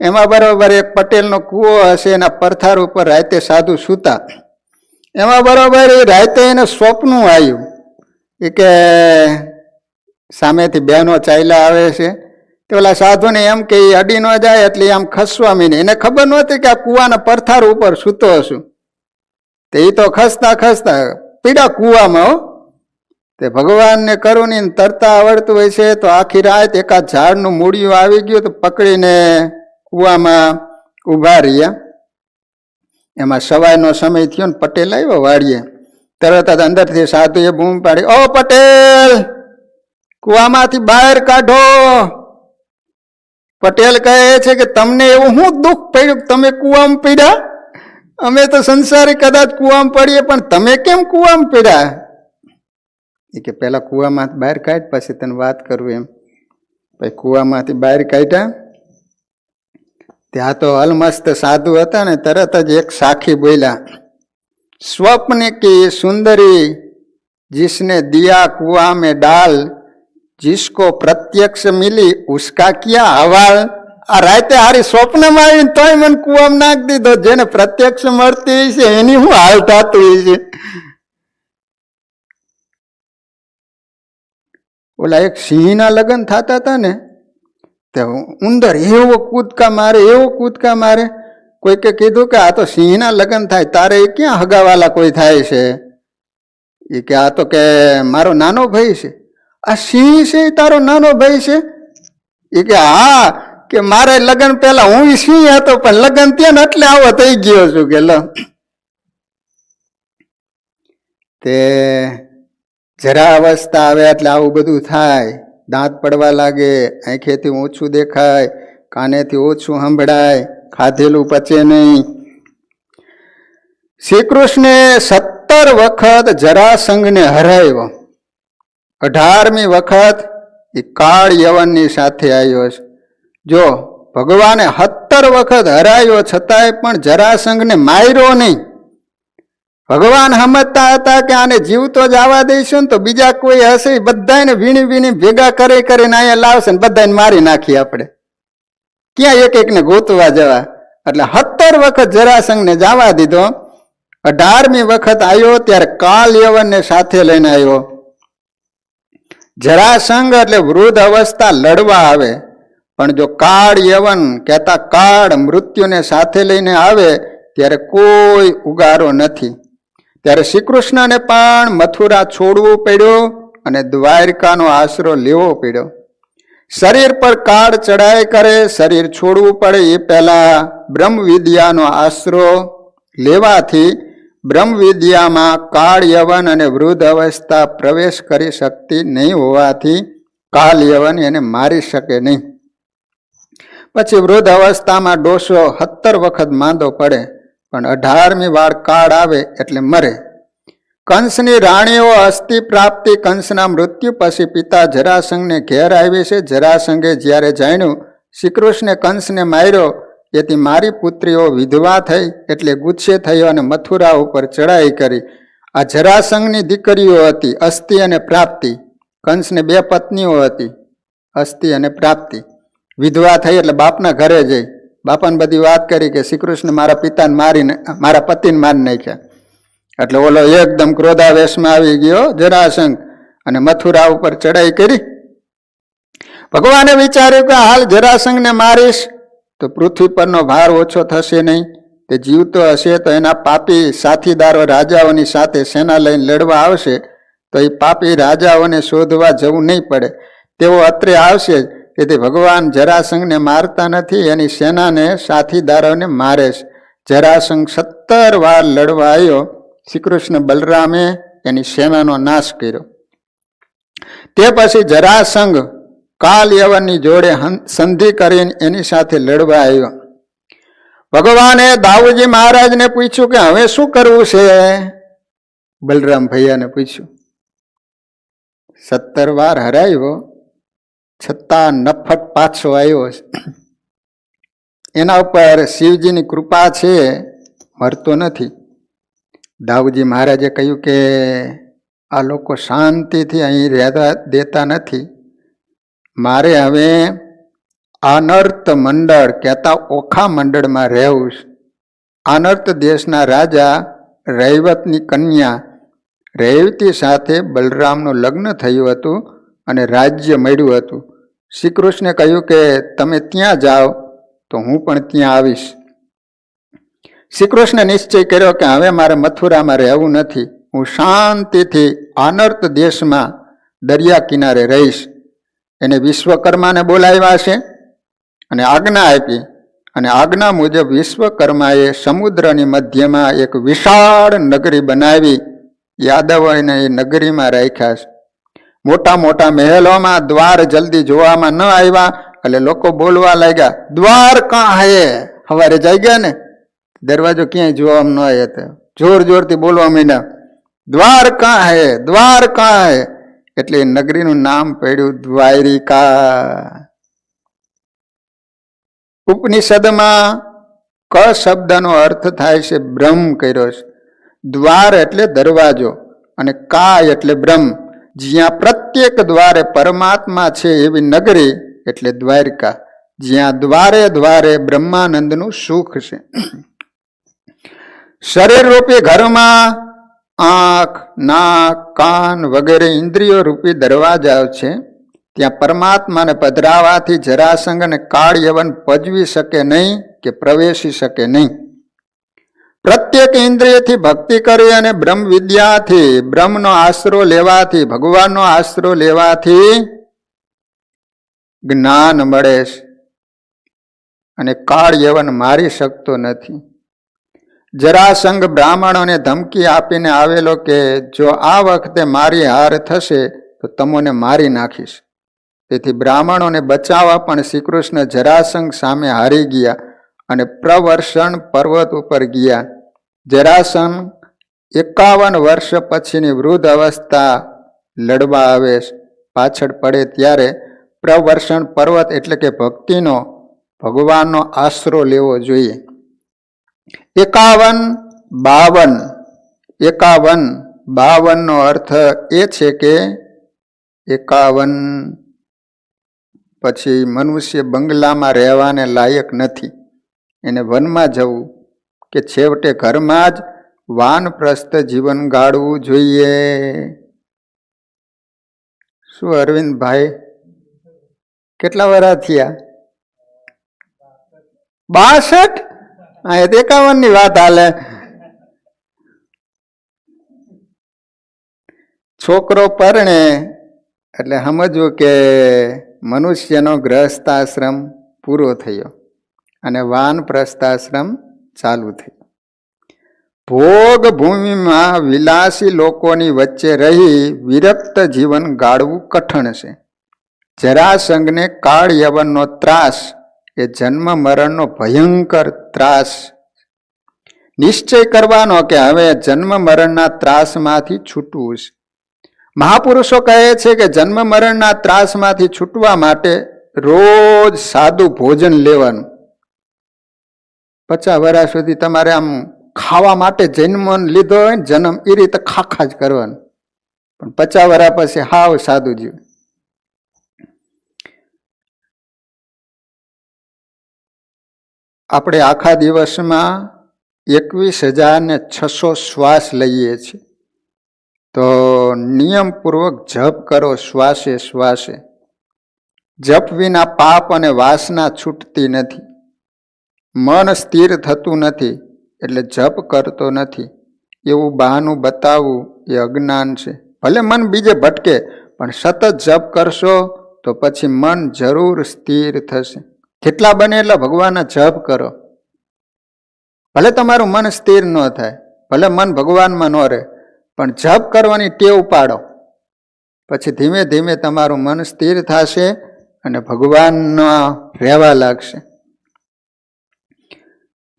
[SPEAKER 1] એમાં બરોબર એક પટેલનો કૂવો હશે, એના પરથાર ઉપર રાતે સાધુ સૂતા. એમાં બરોબર એ રાતે એને સ્વપ્નું આવ્યું એ કે સામેથી બહેનો ચાલ્યા આવે છે. તો ઓલા સાધુને એમ કે એ અડી ન જાય એટલે આમ ખસવા મીને. એને ખબર નહોતી કે આ કૂવાના પરથાર ઉપર સૂતો હશું. તે એ તો ખસતા ખસતા પીડા કૂવામાં. તે ભગવાનને કરુણી તરતા આવડતું હોય છે તો આખી રાત એકાદ ઝાડનું મૂળિયું આવી ગયું તો પકડીને કૂવામાં ઊભા રહ્યા. એમાં સવારનો સમય થયો ને પટેલ આવ્યો વાડીએ. તરત જ અંદરથી સાધુએ બૂમ પાડી, ઓ પટેલ, કૂવામાંથી બહાર કાઢો. પટેલ કહે છે કે તમને એવું શું દુઃખ પડ્યું તમે કૂવામાં પડ્યા? અમે તો સંસારી કદાચ કૂવામાં પડીએ પણ તમે કેમ કૂવામાં પડ્યા? એ કે પેલા કૂવામાંથી બહાર કાઢ પછી તને વાત કરું એમ. પછી કૂવામાંથી બહાર કાઢ્યા. ત્યાં તો અલમસ્ત સાધુ હતા ને, તરત જ એક સાખી બોલ્યા, સ્વપ્ન की सुंदरी जिसने दिया कुआं में डाल, जिसको प्रत्यक्ष मिली उसका क्या हवाल. આ રાતે હારી સ્વપ્નમાં આવીને તોય મને કુવામાં નાખી દીધો. જેને પ્રત્યક્ષ મળતી છે એની શું હાલ થતું છે. ઓલા એક સિંહના લગ્ન થતા હતા ને, તે ઉંદર એવો કૂદકા મારે, એવો કૂદકા મારે. કોઈકે કીધું કે આ તો સિંહના લગ્ન થાય, તારે એ ક્યાં હગાવાલા કોઈ થાય છે? એ કે આ તો કે મારો નાનો ભાઈ છે. આ સિંહ છે એ તારો નાનો ભાઈ છે? એ કે હા, કે મારે લગ્ન પહેલા હું સિંહ હતો પણ લગ્ન ત્યાં ને એટલે આવો થઈ ગયો છું. કે લો, તે જરા અવસ્થા આવે એટલે આવું બધું થાય. દાંત પડવા લાગે, આંખેથી ઓછું દેખાય, કાનેથી ઓછું સંભળાય, ખાધેલું પચે નહીં. શ્રી કૃષ્ણે 17 વખત જરાસંઘને હરાવ્યો. 18મી વખત એ કાળ યવનની સાથે આવ્યો છે. જો ભગવાને 17 વખત હરાવ્યો છતાંય પણ જરાસંઘને માર્યો નહીં. ભગવાન સમજતા હતા કે આને જીવતો જ આવવા દઈશું ને તો બીજા કોઈ હશે બધાને વીણી વીણી ભેગા કરી કરીને અહીંયા લાવશે ને બધાને મારી નાખીએ આપણે. ક્યાં એક એકને ગોતવા જવા? એટલે 17 વખત જરાસંઘને જવા દીધો. 18મી વખત આવ્યો ત્યારે કાલ યવનને સાથે લઈને આવ્યો. જરાસંઘ એટલે વૃદ્ધ અવસ્થા લડવા આવે, પણ જો કાળ યવન કહેતા કાળ મૃત્યુને સાથે લઈને આવે ત્યારે કોઈ ઉગારો નથી. ત્યારે શ્રી કૃષ્ણને પણ મથુરા છોડવું પડ્યું અને દ્વારકાનો આશરો લેવો પડ્યો. શરીર પર કાળ ચડાઈ કરે, શરીર છોડવું પડે એ પહેલા બ્રહ્મ વિદ્યાનો આશરો લેવાથી બ્રહ્મ વિદ્યામાં કાળ યવન અને વૃદ્ધ અવસ્થા પ્રવેશ કરી શકતી નહીં હોવાથી કાળ યવન એને મારી શકે નહીં. પછી વૃદ્ધ અવસ્થામાં ડોસો 17 વખત માંદો પડે, પણ 18મી વાર કાળ આવે એટલે મરે. કંસની રાણીઓ અસ્થિ પ્રાપ્તિ કંસના મૃત્યુ પછી પિતા જરાસંઘને ઘેર આવી છે. જરાસંઘે જ્યારે જાણ્યું શ્રીકૃષ્ણે કંસને માર્યો એથી મારી પુત્રીઓ વિધવા થઈ એટલે ગુસ્સે થયો અને મથુરા ઉપર ચડાઈ કરી. આ જરાસંઘની દીકરીઓ હતી અસ્થિ અને પ્રાપ્તિ. કંસને 2 પત્નીઓ હતી, અસ્થિ અને પ્રાપ્તિ. વિધવા થઈ એટલે બાપના ઘરે જઈ બાપાને બધી વાત કરી કે શ્રીકૃષ્ણ મારા પિતાને મારા પતિને મારી નાખ્યા. એટલે ઓલો એકદમ ક્રોધાવેશમાં આવી ગયો જરાસંઘ અને મથુરા ઉપર ચડાઈ કરી. ભગવાને વિચાર્યું કે હાલ જરાસંઘને મારીશ તો પૃથ્વી પરનો ભાર ઓછો થશે નહીં. તે જીવતો હશે તો એના પાપી સાથીદારો રાજાઓની સાથે સેના લઈને લડવા આવશે તો એ પાપી રાજાઓને શોધવા જવું નહીં પડે. તેઓ અત્રે આવશે. તેથી ભગવાન જરાસંઘને મારતા નથી, એની સેનાને સાથીદારોને મારે છે. જરાસંઘ 17 વાર લડવા આવ્યો. શ્રી કૃષ્ણ બલરામે એની સેનાનો નાશ કર્યો. તે પછી જરાસંઘ કાલ યવનની જોડે સંધિ કરીને એની સાથે લડવા આવ્યો. ભગવાને દાઉજી મહારાજને પૂછ્યું કે હવે શું કરવું છે? બલરામ ભૈયાને પૂછ્યું. 17 વાર હરાયો છતાં નફટ પાછો આવ્યો છે. એના ઉપર શિવજીની કૃપા છે, મરતો નથી. દાઉજી મહારાજે કહ્યું કે આ લોકો શાંતિથી અહીં રહેવા દેતા નથી. મારે હવે આનર્ત મંડળ કહેતા ઓખા મંડળમાં રહેવું છે. આનર્ત દેશના રાજા રૈવતની કન્યા રૈવતી સાથે બલરામનું લગ્ન થયું હતું અને રાજ્ય મળ્યું હતું. શ્રી કૃષ્ણે કહ્યું કે તમે ત્યાં જાઓ તો હું પણ ત્યાં આવીશ. શ્રી કૃષ્ણે નિશ્ચય કર્યો કે હવે મારે મથુરામાં રહેવું નથી. હું શાંતિથી આનર્ત દેશમાં દરિયા કિનારે રહીશ. એને વિશ્વકર્માને બોલાવ્યા છે અને આજ્ઞા આપી. અને આજ્ઞા મુજબ વિશ્વકર્માએ સમુદ્રની મધ્યમાં એક વિશાળ નગરી બનાવી. યાદવોને એ નગરીમાં રાખ્યા છે. મોટા મોટા મહેલોમાં દ્વાર જલ્દી જોવામાં ન આવ્યા એટલે લોકો બોલવા લાગ્યા, દ્વાર કાં હે? સવારે જાગ્યા ને દરવાજો ક્યાંય જોવામાં ન આવ્યો. જોર જોરથી બોલવા માંડ્યા, દ્વાર કાં હે? દ્વાર કાં હે? એટલે એ નગરીનું નામ પડ્યું દ્વારિકા. ઉપનિષદમાં ક શબ્દનો અર્થ થાય છે બ્રહ્મ કર્યો છે. દ્વાર એટલે દરવાજો અને કા એટલે બ્રહ્મ. જ્યાં પ્રત્યેક દ્વારે પરમાત્મા છે એવી નગરી એટલે દ્વારકા. જ્યાં દ્વારે દ્વારે બ્રહ્માનંદનું સુખ છે. શરીર રૂપી ઘરમાં આંખ, નાક, કાન વગેરે ઇન્દ્રિયો રૂપી દરવાજા છે. ત્યાં પરમાત્માને પધરાવાથી જરાસંઘ અને કાળ યવન પજવી શકે નહીં કે પ્રવેશી શકે નહીં. પ્રત્યેક ઇન્દ્રિયથી ભક્તિ કરી અને બ્રહ્મ વિદ્યાથી બ્રહ્મનો આશરો લેવાથી ભગવાનનો આશરો લેવાથી જ્ઞાન મળે છે અને કાળ યવન મારી શકતો નથી. જરાસંઘ બ્રાહ્મણોને ધમકી આપીને આવેલો કે જો આ વખતે મારી હાર થશે તો તમને મારી નાખીશ. તેથી બ્રાહ્મણોને બચાવવા પણ શ્રી કૃષ્ણ જરાસંઘ સામે હારી ગયા અને પ્રવર્ષણ પર્વત ઉપર ગયા. જરાસંઘ 51 વર્ષ પછીની વૃદ્ધ અવસ્થા લડવા આવે. પાછળ પડે ત્યારે પ્રવર્ષણ પર્વત એટલે કે ભક્તિનો ભગવાનનો આશરો લેવો જોઈએ. 51 નો અર્થ એ છે કે 51 પછી મનુષ્ય બંગલામાં રહેવાને લાયક નથી. એને વનમાં જવું કે છેવટે ઘરમાં જ વાનપ્રસ્થ જીવન ગાળવું જોઈએ. શું અરવિંદભાઈ કેટલા વર્ષ થયા? 62. હા, 51 ની વાત હાલે. છોકરો પરણે એટલે સમજવું કે મનુષ્યનો ગ્રહસ્થાશ્રમ પૂરો થયો અને વાનપ્રસ્થાશ્રમ ચાલુ થયો. ભોગ ભૂમિમાં વિલાસી લોકોની વચ્ચે રહી વિરક્ત જીવન ગાળવું કઠણ છે. જરાસંઘને કાળ યવનનો ત્રાસ એ જન્મ મરણનો ભયંકર ત્રાસ. નિશ્ચય કરવાનો કે હવે જન્મ મરણના ત્રાસમાંથી છૂટવું છે. મહાપુરુષો કહે છે કે જન્મ મરણના ત્રાસમાંથી છૂટવા માટે રોજ સાદું ભોજન લેવાનું. 50 વર્ષ સુધી તમારે આમ ખાવા માટે જન્મ લીધો હોય ને જન્મ એ રીતે ખાખા જ કરવાનું, પણ 50 વર્ષ પછી હાવ સાદું જીવ. આપણે આખા દિવસમાં 21,600 શ્વાસ લઈએ છીએ. તો નિયમપૂર્વક જપ કરો શ્વાસે શ્વાસે. જપ વિના પાપ અને વાસના છૂટતી નથી. મન સ્થિર થતું નથી એટલે જપ કરતો નથી એવું બહાનું બતાવવું એ અજ્ઞાન છે. ભલે મન બીજે ભટકે પણ સતત જપ કરશો તો પછી મન જરૂર સ્થિર થશે. જેટલા બને એટલા ભગવાનના જપ કરો. ભલે તમારું મન સ્થિર ન થાય, ભલે મન ભગવાનમાં ન રહે, પણ જપ કરવાની ટેવ પાડો. પછી ધીમે ધીમે તમારું મન સ્થિર થશે અને ભગવાનના રહેવા લાગશે.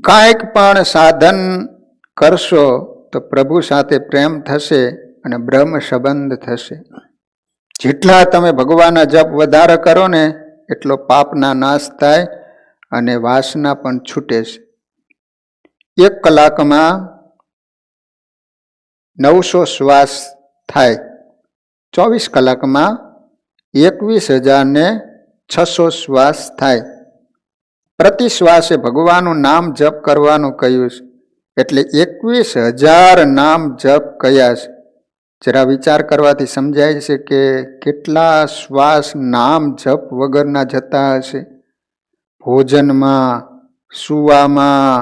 [SPEAKER 1] કાંઈક પણ સાધન કરશો તો પ્રભુ સાથે પ્રેમ થશે અને બ્રહ્મ સંબંધ થશે. જેટલા તમે ભગવાનના જપ વધારે કરો ને એટલો પાપના નાશ થાય અને વાસના પણ છૂટે છે. 1 કલાકમાં 900 શ્વાસ થાય. 24 કલાકમાં 21,600 શ્વાસ થાય. પ્રતિ શ્વાસે ભગવાનનું નામ જપ કરવાનું કહ્યું છે. એટલે 21,000 નામ જપ કયા છે. જરા વિચાર કરવાથી સમજાય છે કે કેટલા શ્વાસ નામ જપ વગરના જતા હશે. ભોજનમાં, સૂવામાં,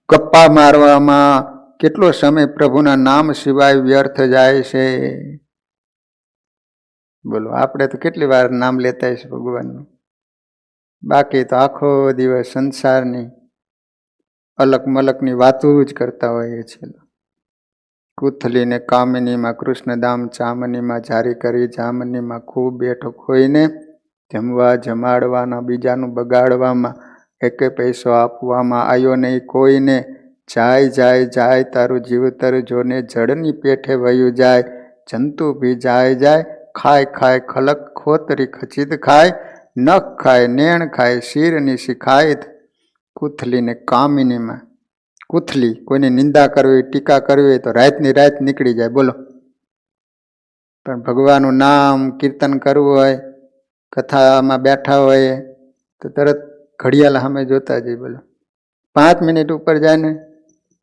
[SPEAKER 1] ગપ્પા મારવામાં કેટલો સમય પ્રભુના નામ સિવાય વ્યર્થ જાય છે. બોલો, આપણે તો કેટલી વાર નામ લેતા હશે ભગવાનનું. બાકી તો આખો દિવસ સંસારની અલક મલકની વાતો જ કરતા હોઈએ છીએ. કુથલીને કામિનીમાં કૃષ્ણધામ ચામનીમાં જારી કરી જામનીમાં ખૂબ બેઠો ખોઈને જમવા જમાડવાના બીજાનું બગાડવામાં એકે પૈસો આપવામાં આવ્યો નહીં કોઈને. જાય જાય જાય તારું જીવતર જોને જળની પેઠે વયું જાય. જંતુ ભી જાય જાય ખાય ખાય ખલક ખોતરી ખચીદ ખાય. નખ ખાય નેણ ખાય શીરની શીખાય. કુથલીને કામિનીમાં, કુથલી કોઈની નિંદા કરવી ટીકા કરવી હોય તો રાતની રાત નીકળી જાય. બોલો, પણ ભગવાનનું નામ કીર્તન કરવું હોય, કથામાં બેઠા હોય તો તરત ઘડિયાળ સામે જોતા જઈએ. બોલો, 5 મિનિટ ઉપર જાય ને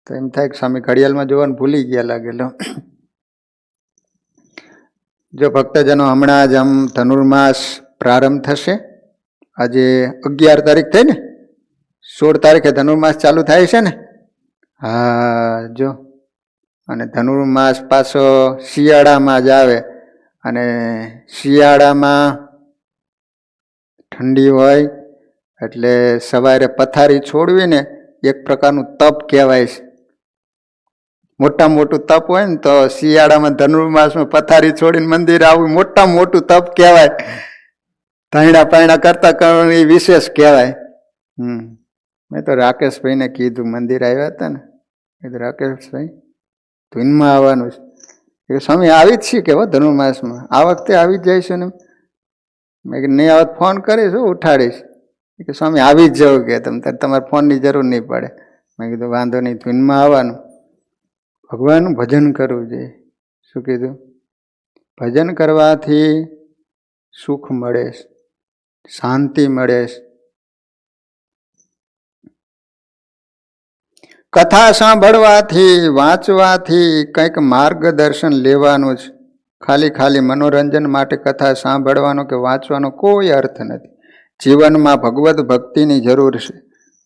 [SPEAKER 1] તો એમ થાય કે સ્વામી ઘડિયાળમાં જોવાનું ભૂલી ગયા લાગેલો. જો ભક્તજનો, હમણાં જ ધનુર્માસ પ્રારંભ થશે. આજે 11 તારીખ થઈ ને, 16 તારીખે ધનુર્માસ ચાલુ થાય છે ને. હા જો, અને ધનુર્માસ પાછો શિયાળામાં જ આવે અને શિયાળામાં ઠંડી હોય એટલે સવારે પથારી છોડવીને એક પ્રકારનું તપ કહેવાય છે. મોટા મોટું તપ હોય ને તો શિયાળામાં ધનુર્માસમાં પથારી છોડીને મંદિર આવવું મોટા મોટું તપ કહેવાય. તાયણા પાયણા કરતા કરવાનું એ વિશેષ કહેવાય. મેં તો રાકેશભાઈને કીધું, મંદિર આવ્યા હતા ને, કીધું રાકેશભાઈ ધૂનમાં આવવાનું છે. સ્વામી આવી જ છીએ કે ધનુર્માસમાં આ વખતે આવી જ જઈશું ને. મેં કીધું નહીં આવત ફોન કરીશ, ઉઠાડીશ. કે સ્વામી આવી જ જવું કે તમારે ફોનની જરૂર નહીં પડે. મેં કીધું વાંધો નહીં, ધૂનમાં આવવાનું. ભગવાનનું ભજન કરવું જોઈએ. શું કીધું? ભજન કરવાથી સુખ મળે, શાંતિ મળે. કથા સાંભળવાથી વાંચવાથી કંઈક માર્ગદર્શન લેવાનું છે. ખાલી મનોરંજન માટે કથા સાંભળવાનો કે વાંચવાનો કોઈ અર્થ નથી. જીવનમાં ભગવત ભક્તિની જરૂર છે.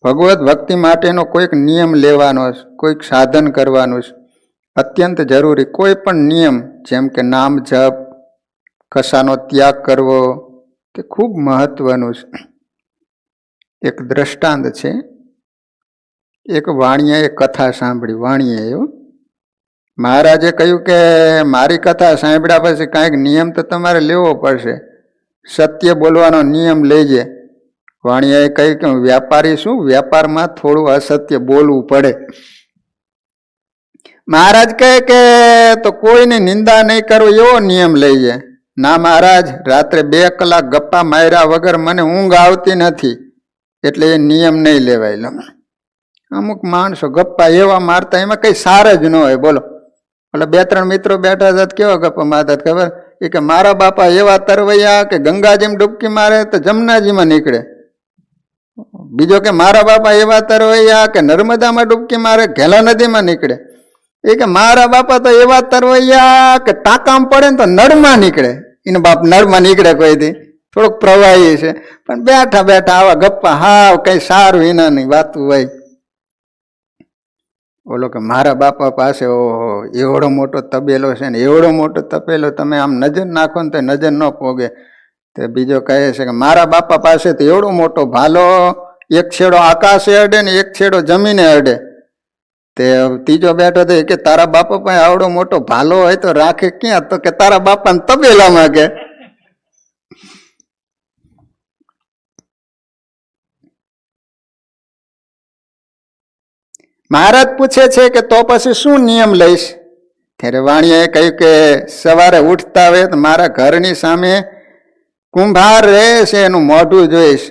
[SPEAKER 1] ભગવત ભક્તિ માટેનો કોઈક નિયમ લેવાનો છે, કોઈક સાધન કરવાનું છે. અત્યંત જરૂરી કોઈ પણ નિયમ, જેમ કે નામ જપ, કશાનો ત્યાગ કરવો, તે ખૂબ મહત્વનું છે. એક દ્રષ્ટાંત છે. એક વાણિયાએ કથા સાંભળી. વાણિયાએ મહારાજે કહ્યું કે મારી કથા સાંભળ્યા પછી કાંઈક નિયમ તો તમારે લેવો પડશે, સત્ય બોલવાનો નિયમ લેજે. વાણિયાએ કહ્યું કે વ્યાપારી શું, વેપારમાં થોડું અસત્ય બોલવું પડે. મહારાજ કહે કે તો કોઈની નિંદા નહીં કરવું એવો નિયમ લઈએ. ના મહારાજ, રાત્રે 2 કલાક ગપ્પા માર્યા વગર મને ઊંઘ આવતી નથી, એટલે એ નિયમ નહીં લેવાય. અમુક માણસો ગપ્પા એવા મારતા એમાં કઈ સાર જ ન હોય. બોલો, એટલે 2-3 મિત્રો બેઠા હતા, કેવા ગપ્પા મારતા ખબર? એ કે મારા બાપા એવા તરવૈયા કે ગંગાજીમાં ડૂબકી મારે તો જમનાજીમાં નીકળે. બીજો કે મારા બાપા એવા તરવૈયા કે નર્મદામાં ડૂબકી મારે ઘેલા નદીમાં નીકળે. એ કે મારા બાપા તો એવા તરવૈયા કે ટાંકામાં પડે ને તો નળમાં નીકળે. એનો બાપ નળમાં નીકળે કોઈ દી, થોડોક પ્રવાહી છે, પણ બેઠા બેઠા આવા ગપ્પા હાવ કઈ સારું એના નહીં વાતું હોય. બોલો કે મારા બાપા પાસે ઓહો એવડો મોટો તબેલો છે ને એવડો મોટો તબેલો તમે આમ નજર નાખો ને તો નજર ન પોગે. તે બીજો કહે છે કે મારા બાપા પાસે તો એવડો મોટો ભાલો, એક છેડો આકાશે અડે ને એક છેડો જમીને અડે. તે ત્રીજો બેઠો તો કે તારા બાપા પાસે આવડો મોટો ભાલો હોય તો રાખે ક્યાં? તો કે તારા બાપાને તબેલામાં. કે મહારાજ પૂછે છે કે તો પછી શું નિયમ લઈશ? ત્યારે વાણિયાએ કહ્યું કે સવારે ઉઠતા હોય તો મારા ઘરની સામે કુંભાર રહે છે એનું મોઢું જોઈશ,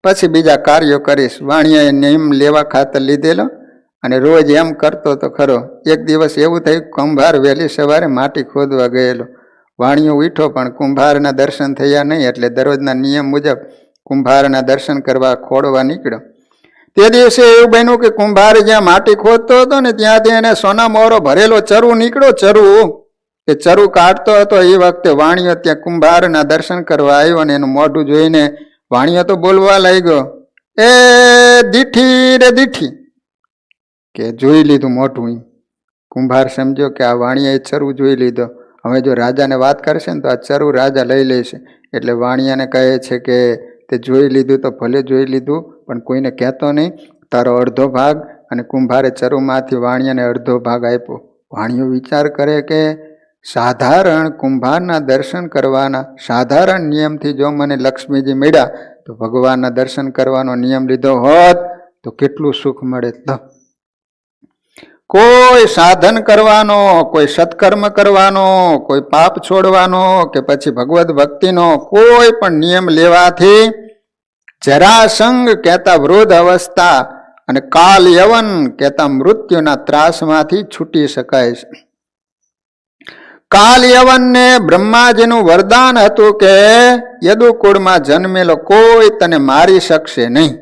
[SPEAKER 1] પછી બીજા કાર્યો કરીશ. વાણિયાએ નિયમ લેવા ખાતર લીધેલો અને રોજ એમ કરતો તો ખરો. એક દિવસ એવું થયું, કુંભાર વહેલી સવારે માટી ખોદવા ગયેલો. વાણિયો ઉઠ્યો પણ કુંભારના દર્શન થયા નહીં, એટલે દરરોજના નિયમ મુજબ કુંભારના દર્શન કરવા ખોડવા નીકળ્યો. તે દિવસે એવું બન્યું કે કુંભાર જ્યાં માટી ખોદતો હતો ને ત્યાંથી એને સોના મોરો ભરેલો ચરુ નીકળ્યો. એ ચરુ કાઢતો હતો. એ વખતે વાણિયો ત્યાં કુંભારના દર્શન કરવા આવ્યો અને એનું મોઢું જોઈને વાણિયો તો બોલવા લાગ્યો, એ દીઠી રે દીઠી, કે જોઈ લીધું મોઢું. કુંભાર સમજ્યો કે આ વાણિયાએ ચરુ જોઈ લીધો, હવે જો રાજાને વાત કરશે ને તો આ ચરુ રાજા લઈ લેશે. એટલે વાણિયાને કહે છે કે તે જોઈ લીધું તો ભલે જોઈ લીધું, પણ કોઈને કહેતો નહીં, તારો અડધો ભાગ. અને કુંભારે ચરુમાંથી વાણિયાને અડધો ભાગ આપ્યો. વાણિયો વિચાર કરે કે સાધારણ કુંભારના દર્શન કરવાના સાધારણ નિયમથી જો મને લક્ષ્મીજી મળ્યા તો ભગવાનના દર્શન કરવાનો નિયમ લીધો હોત તો કેટલું સુખ મળે. કોઈ સાધન કરવાનો, કોઈ સત્કર્મ કરવાનો, કોઈ પાપ છોડવાનો કે પછી ભગવદ ભક્તિનો કોઈ પણ નિયમ લેવાથી જરાસંઘ કહેતા વૃદ્ધ અવસ્થા અને કાલ યવન કહેતા મૃત્યુના ત્રાસમાંથી છૂટી શકાય છે. કાલ યવનને બ્રહ્માજીનું વરદાન હતું કે યદુકુળમાં જન્મેલો કોઈ તને મારી શકશે નહીં.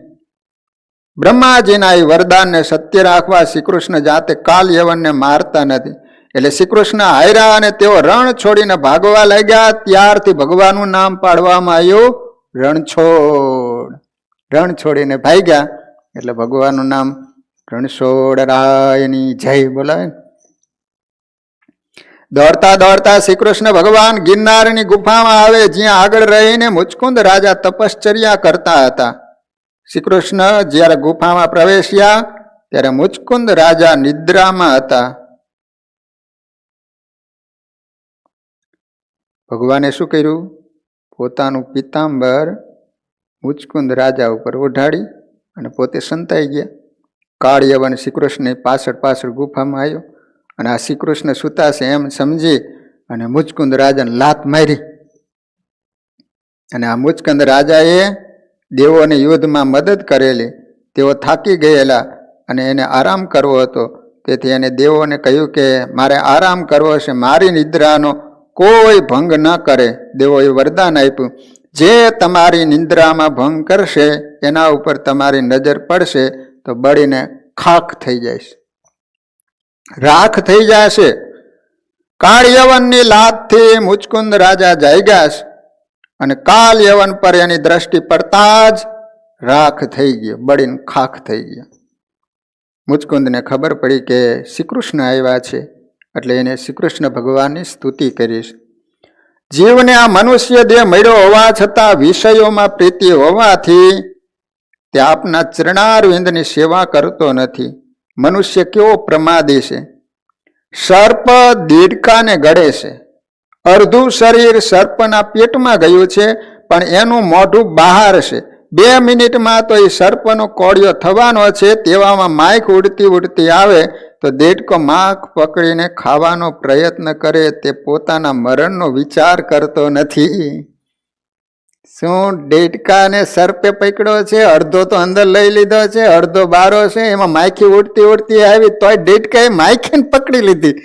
[SPEAKER 1] બ્રહ્માજીના એ વરદાનને સત્ય રાખવા શ્રીકૃષ્ણ જાતે કાલ યવનને મારતા નથી. એટલે શ્રીકૃષ્ણ હાર્યા અને તેઓ રણ છોડીને ભાગવા લાગ્યા. ત્યારથી ભગવાનનું નામ પાડવામાં આવ્યું રણછોડ. રણ છોડીને ભાગ્યા એટલે ભગવાનનું નામ રણછોડરાયની જય બોલાવે. દોડતા દોડતા શ્રીકૃષ્ણ ભગવાન ગિરનારની ગુફામાં આવે, જ્યાં આગળ રહીને મુચકુંદ રાજા તપશ્ચર્યા કરતા હતા. શ્રીકૃષ્ણ જ્યારે ગુફામાં પ્રવેશ્યા ત્યારે મુચકુંદ રાજા નિદ્રામાં હતા. ભગવાને શું કર્યું? પોતાનું પિતાંબર મુચકુંદ રાજા ઉપર ઓઢાડી અને પોતે સંતાઈ ગયા. કાળ યવન શ્રીકૃષ્ણની પાછળ પાછળ ગુફામાં આવ્યો અને આ શ્રીકૃષ્ણ સૂતા છે એમ સમજી અને મુચકુંદ રાજાને લાત મારી. અને આ મુચકુંદ રાજાએ દેવોને યુદ્ધમાં મદદ કરેલી. તેઓ થાકી ગયેલા અને એને આરામ કરવો હતો, તેથી એને દેવોને કહ્યું કે મારે આરામ કરવો છે, મારી નિદ્રાનો કોઈ ભંગ ન કરે. દેવોએ વરદાન આપ્યું, જે તમારી નિદ્રામાં ભંગ કરશે એના ઉપર તમારી નજર પડશે તો બળીને ખાખ થઈ જશે, રાખ થઈ જશે. કાળ યવનની લાતથી મુચકુંદ રાજા જાગ્યા અને કાલ યવન પર એની દ્રષ્ટિ પડતા જ રાખ થઈ ગયો, બળીને ખાખ થઈ ગયો. મુચકુંદને ખબર પડી કે શ્રીકૃષ્ણ આવ્યા છે, એટલે એને શ્રીકૃષ્ણ ભગવાનની સ્તુતિ કરીશ. જીવને આ મનુષ્ય દેહ મળ્યો હોવા છતાં વિષયોમાં પ્રીતિ હોવાથી તે આપના ચરણારવિંદની સેવા કરતો નથી. મનુષ્ય કેવો પ્રમાદી છે! સર્પ દેડકાને ગળે છે, અડધું શરીર સર્પના પેટમાં ગયું છે, પણ એનું મોઢું બહાર છે. 2 મિનિટમાં તો એ સર્પનો કોળિયો થવાનો છે. તેવામાં માખ ઉડતી ઉડતી આવે તો દેડકો માખ પકડીને ખાવાનો પ્રયત્ન કરે, તે પોતાના મરણનો વિચાર કરતો નથી. શું દેડકાને સર્પે પકડ્યો છે, અડધો તો અંદર લઈ લીધો છે, અડધો બારો છે, એમાં માખી ઉડતી ઉડતી આવી તોય દેડકાએ માખીને પકડી લીધી,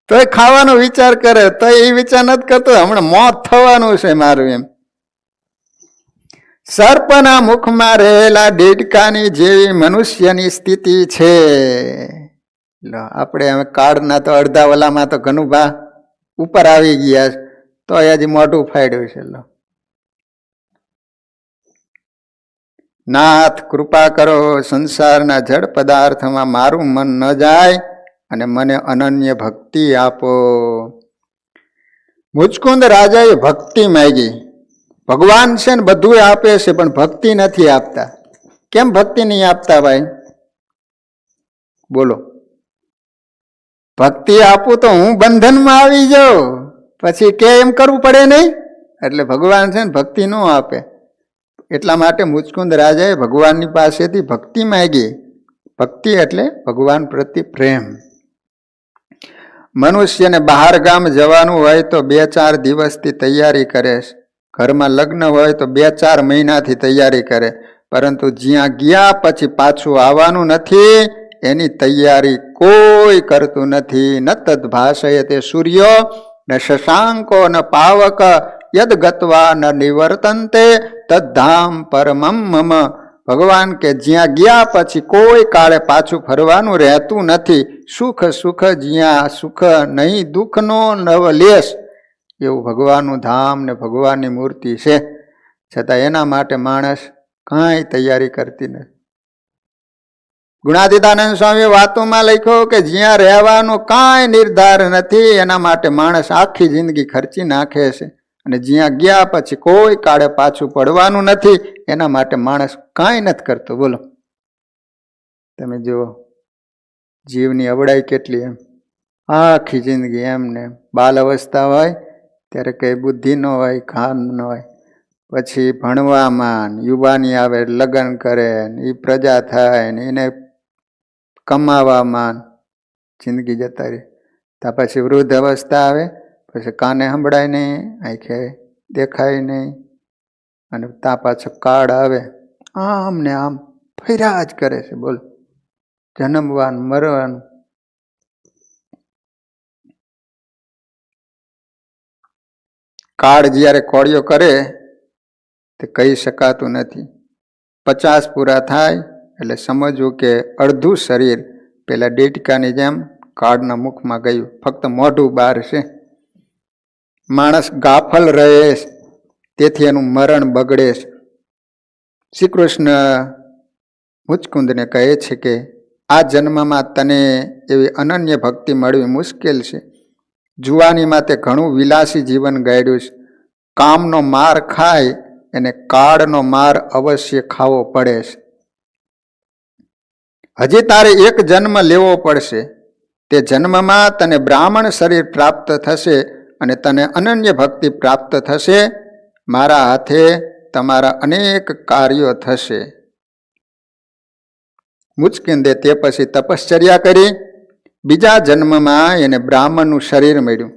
[SPEAKER 1] તોય ખાવાનો વિચાર કરે, તો એ વિચાર નથી કરતો હમણાં મોત થવાનું છે મારું. એમ સર્પના મુખમાં રહેલા દેડકાની જેવી મનુષ્યની સ્થિતિ છે. લો આપણે હવે કાળના તો અડધા ઓલામાં તો ઘણું ભા ઉપર આવી ગયા તો હજી મોઢું ફાડ્યું છે. લો નાથ કૃપા કરો, સંસારના જડ પદાર્થમાં મારું મન ન જાય અને મને અનન્ય ભક્તિ આપો. મુચકુંદ રાજાએ ભક્તિ માંગી. ભગવાન છે ને બધું આપે છે પણ ભક્તિ નથી આપતા. કેમ ભક્તિ નહીં આપતા ભાઈ? બોલો. ભક્તિ આપું તો હું બંધનમાં આવી જાઉં, પછી કે એમ કરવું પડે નહીં. એટલે ભગવાન છે ને ભક્તિ ન આપે. એટલા માટે મુચકુંદ રાજાએ ભગવાનની પાસેથી ભક્તિ માંગી. ભક્તિ એટલે ભગવાન પ્રત્યે પ્રેમ. મનુષ્યને બહાર ગામ જવાનું હોય તો 2-4 દિવસથી તૈયારી કરે છે. ઘરમાં લગ્ન હોય તો 2-4 મહિનાથી તૈયારી કરે. પરંતુ જ્યાં ગયા પછી પાછું આવવાનું નથી એની તૈયારી કોઈ કરતું નથી. ન તદ ભાષયતે તે સૂર્યો ન શશાંકો ન પાવક યદ ગત્વા ન નિવર્તન્તે તદ્ધામ પરમમ મમ. ભગવાન કે જ્યાં ગયા પછી કોઈ કાળે પાછું ફરવાનું રહેતું નથી. સુખ સુખ જ્યાં સુખ નહીં, દુઃખનો નવ લેશ, એવું ભગવાનનું ધામ ને ભગવાનની મૂર્તિ છે. છતાં એના માટે માણસ કાંઈ તૈયારી કરતી નથી. ગુણાતીતાનંદ સ્વામીએ વાતોમાં લખ્યો કે જ્યાં રહેવાનો કાંઈ નિર્ધાર નથી એના માટે માણસ આખી જિંદગી ખર્ચી નાખે છે. અને જ્યાં ગયા પછી કોઈ કાળે પાછું પડવાનું નથી એના માટે માણસ કાંઈ નથી કરતો. બોલો તમે જુઓ જીવની અવડાઈ કેટલી. એમ આખી જિંદગી એમને બાલ અવસ્થા હોય ત્યારે કઈ બુદ્ધિ ન હોય, ખાન ન હોય, પછી ભણવામાં યુવાની આવે, લગ્ન કરે, એ પ્રજા થાય ને એને કમાવામાં જિંદગી જતા રહે. ત્યાં પછી વૃદ્ધ અવસ્થા આવે, પછી કાને સંભળાય નહીં, આંખે દેખાય નહીં, અને ત્યાં પાછો કાળ આવે, આમ ને આમ ફર્યા જ કરે છે. બોલો જન્મવાનું મરવાનું. કાળ જ્યારે કોળિયો કરે તે કહી શકાતું નથી. 50 પૂરા થાય એટલે સમજવું કે અડધું શરીર પેલા ડેટકાની જેમ કાળના મુખમાં ગયું, ફક્ત મોઢું બહાર છે. માણસ ગાફલ રહે તેથી એનું મરણ બગડે છે. શ્રી કૃષ્ણ મુચકુંદને કહે છે કે આ જન્મમાં તને એવી અનન્ય ભક્તિ મળવી મુશ્કેલ છે. જુવાનીમાં તે ઘણું વિલાસી જીવન ગાળ્યું છે. કામનો માર ખાય એને કાળનો માર અવશ્ય ખાવો પડે છે. હજી તારે એક જન્મ લેવો પડશે. તે જન્મમાં તને બ્રાહ્મણ શરીર પ્રાપ્ત થશે અને તને અનન્ય ભક્તિ પ્રાપ્ત થશે. મારા હાથે તમારા અનેક કાર્યો થશે. મુચકિંદે તે પછી તપશ્ચર્યા કરી. બીજા જન્મમાં એને બ્રાહ્મણનું શરીર મળ્યું.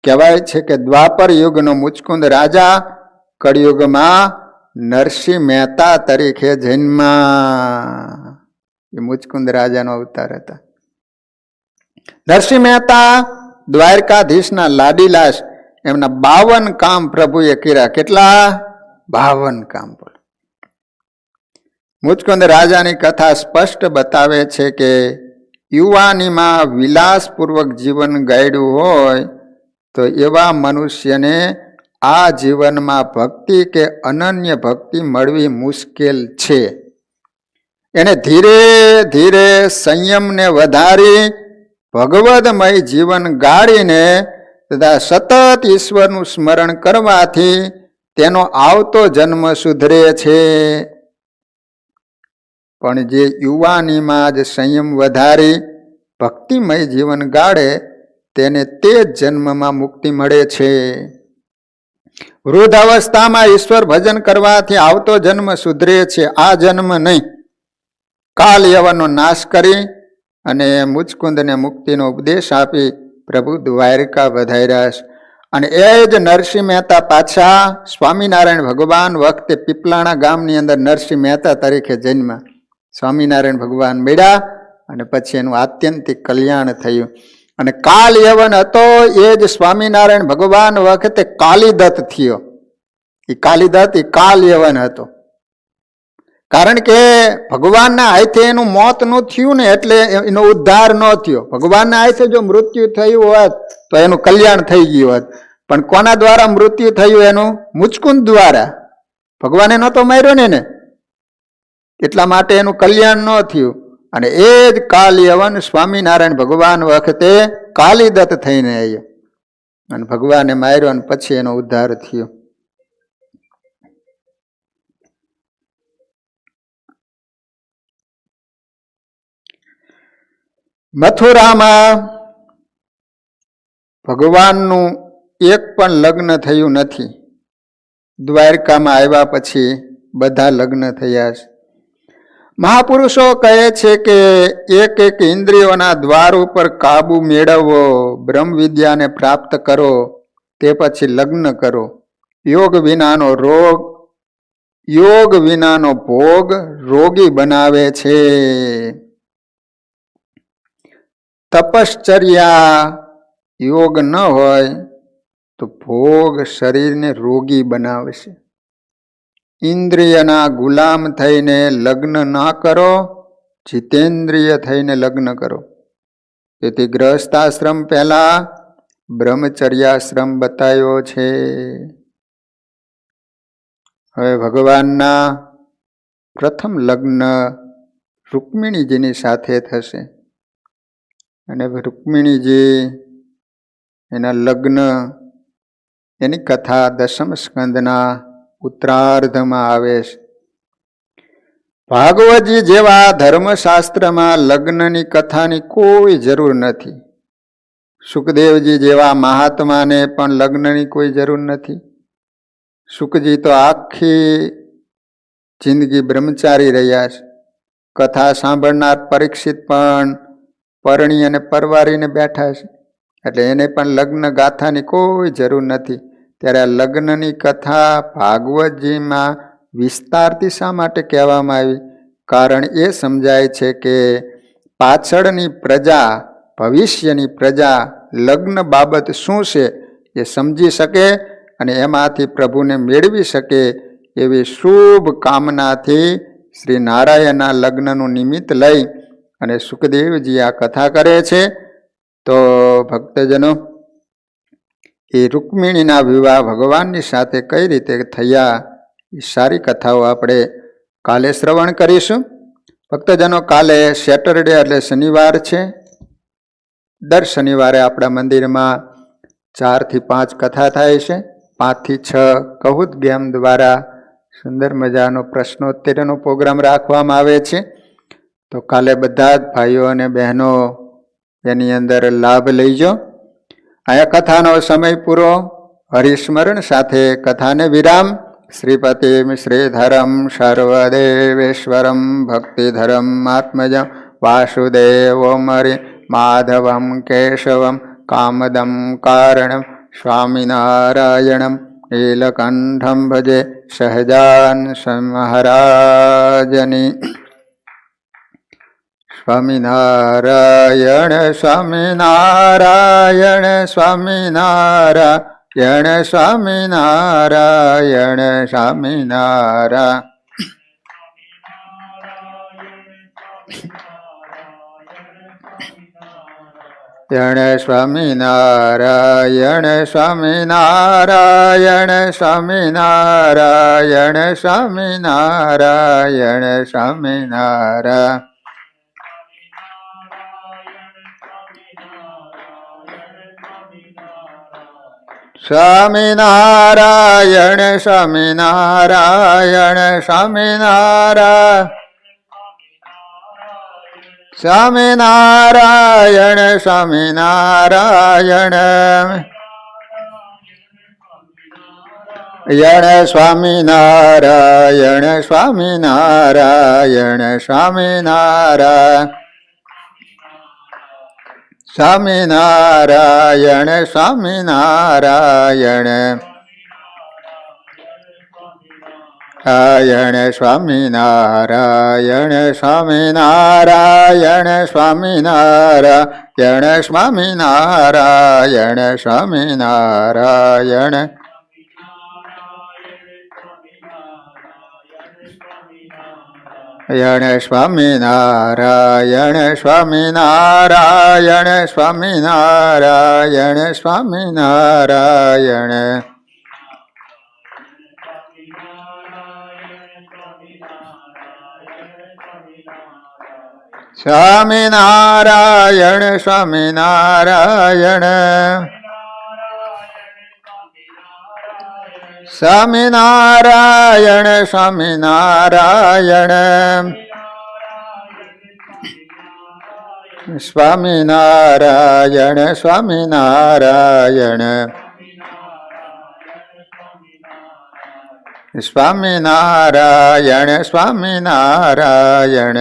[SPEAKER 1] કહેવાય છે કે દ્વાપર યુગનો મુચકુંદ રાજા કળિયુગમાં નરસિંહ મહેતા તરીકે જન્મ્યા. એ મુચકુંદ રાજાનો અવતાર હતા. નરસિંહ મહેતા દ્વારકાધીશના લાડીલાશ. એમના 52 કામ પ્રભુએ કર્યા. કેટલા? 52 કામ. મુચકુંદ રાજાની કથા સ્પષ્ટ બતાવે છે કે યુવાનીમાં વિલાસપૂર્વક જીવન ગાળ્યું હોય તો એવા મનુષ્યને આ જીવનમાં ભક્તિ કે અનન્ય ભક્તિ મળવી મુશ્કેલ છે. એને ધીરે ધીરે સંયમને વધારી ભગવદમય જીવન ગાળીને તથા સતત ઈશ્વરનું સ્મરણ કરવાથી તેનો આવતો જન્મ સુધરે છે. પણ જે યુવાનીમાં જ સંયમ વધારી ભક્તિમય જીવન ગાળે તેને તે જ જન્મમાં મુક્તિ મળે છે. વૃદ્ધ અવસ્થામાં ઈશ્વર ભજન કરવાથી આવતો જન્મ સુધરે છે, આ જન્મ નહીં. કાલ યવનનો નાશ કરી અને મુચકુંદને મુક્તિનો ઉપદેશ આપી પ્રભુ દ્વારકા વધાર્યા છે. અને એ જ નરસિંહ મહેતા પાછા સ્વામિનારાયણ ભગવાન વખતે પીપલાણા ગામની અંદર નરસિંહ મહેતા તરીકે જન્મ્યા. સ્વામિનારાયણ ભગવાન મળ્યા અને પછી એનું આત્યંતિક કલ્યાણ થયું. અને કાલ યવન હતો એ જ સ્વામિનારાયણ ભગવાન વખતે કાલીદત્ત થયો. એ કાલિદત્ત એ કાલ યવન હતો. કારણ કે ભગવાનના હાથે એનું મોત ન થયું ને એટલે એનો ઉદ્ધાર ન થયો. ભગવાનના હાથે જો મૃત્યુ થયું હોત તો એનું કલ્યાણ થઈ ગયું હોત. પણ કોના દ્વારા મૃત્યુ થયું? એનું મુચકુંદ દ્વારા. ભગવાને નહોતો માર્યો ને એટલા માટે એનું કલ્યાણ ન થયું. અને એ જ કાલ યવન સ્વામિનારાયણ ભગવાન વખતે કાલિદત્ત થઈને આવ્યો અને ભગવાને માર્યો અને પછી એનો ઉદ્ધાર થયો. મથુરામાં ભગવાનનું એક પણ લગ્ન થયું નથી. દ્વારકામાં આવ્યા પછી બધા લગ્ન થયા છે. મહાપુરુષો કહે છે કે એક એક ઇન્દ્રિયોના દ્વાર ઉપર કાબુ મેળવવો, બ્રહ્મ વિદ્યાને પ્રાપ્ત કરો, તે પછી લગ્ન કરો. યોગ વિનાનો ભોગ રોગી બનાવે છે. તપશ્ચર્યા યોગ ન હોય તો ભોગ શરીરને રોગી બનાવશે. ઇન્દ્રિયના ગુલામ થઈને લગ્ન ના કરો, જીતેન્દ્રિય થઈને લગ્ન કરો. તેથી ગૃહસ્થાશ્રમ પહેલા બ્રહ્મચર્યાશ્રમ બતાવ્યો છે. હવે ભગવાનના પ્રથમ લગ્ન રૂકમિણીજીની સાથે થશે અને રૂકમિણીજી એના લગ્ન એની કથા દશમ સ્કંદના ઉત્તરાર્ધમાં આવે છે. ભાગવતજી જેવા ધર્મશાસ્ત્રમાં લગ્નની કથાની કોઈ જરૂર નથી. સુખદેવજી જેવા મહાત્માને પણ લગ્નની કોઈ જરૂર નથી. સુખજી તો આખી જિંદગી બ્રહ્મચારી રહ્યા છે. કથા સાંભળનાર પરીક્ષિત પણ પરણી અને પરવારીને બેઠા છે, એટલે એને પણ લગ્ન ગાથાની કોઈ જરૂર નથી. ત્યારે આ લગ્નની કથા ભાગવતજીમાં વિસ્તારથી શા માટે કહેવામાં આવી? કારણ એ સમજાય છે કે પાછળની પ્રજા, ભવિષ્યની પ્રજા લગ્ન બાબત શું છે એ સમજી શકે અને એમાંથી પ્રભુને મેળવી શકે એવી શુભ કામનાથી શ્રી નારાયણના લગ્નનું નિમિત્ત લઈ અને સુખદેવજી આ કથા કરે છે. તો ભક્તજનો, એ રૂકમિણીના વિવાહ ભગવાનની સાથે કઈ રીતે થયા એ સારી કથાઓ આપણે કાલે શ્રવણ કરીશું. ભક્તજનો, કાલે સેટરડે એટલે શનિવાર છે. દર શનિવારે આપણા મંદિરમાં 4 થી 5 કથા થાય છે. 5 થી 6 કહુત ગેમ દ્વારા સુંદર મજાનો પ્રશ્નોત્તરીનો પ્રોગ્રામ રાખવામાં આવે છે. તો કાલે બધા જ ભાઈઓ અને બહેનો એની અંદર લાભ લઈજો. અહીંયા કથાનો સમય પૂરો. હરિસ્મરણ સાથે કથાને વિરામ. શ્રીપતિમ શ્રીધરમ સર્વદેવેશ્વરમ ભક્તિધરમ આત્મજમ વાસુદેવોમરિ માધવમ કેશવમ કામદમ કારણમ સ્વામિનારાયણમ નીલકંઠમ ભજે સહજાન મહારાજની. સ્વામિનારાયણ સ્વામિનારાયણ સ્વામિનારાયણ સ્વામિનારાયણ સ્વામિનારાયણ. સ્વામિનારાયણ સ્વામિનારાયણ સ્વામિનારાયણ સ્વામિનારાયણ સ્વામિનારાયણ. સ્વામિનારાયણ સ્વામિનારાયણ સ્વામિનારાયણ સ્વામિનારાયણ સ્વામિનારાયણ સ્વામિનારાયણ સ્વામિનારાયણ સ્વામિનારાયણ સ્વામિનારાયણ સ્વામિનારાયણ સ્વામિનારાયણ સ્વામિનારાયણ સ્વામિનારાયણ સ્વામિનારાયણ સ્વામિનારાયણ સ્વામિનારાયણ સ્વામિનારાયણ સ્વામિનારાયણ સ્વામિનારાયણ સ્વામિનારાયણ સ્વામિનારાયણ સ્વામિનારાયણ સ્વામિનારાયણ સ્વામિનારાયણ સ્વામિનારાયણ સ્વામિનારાયણ સ્વામિનારાયણ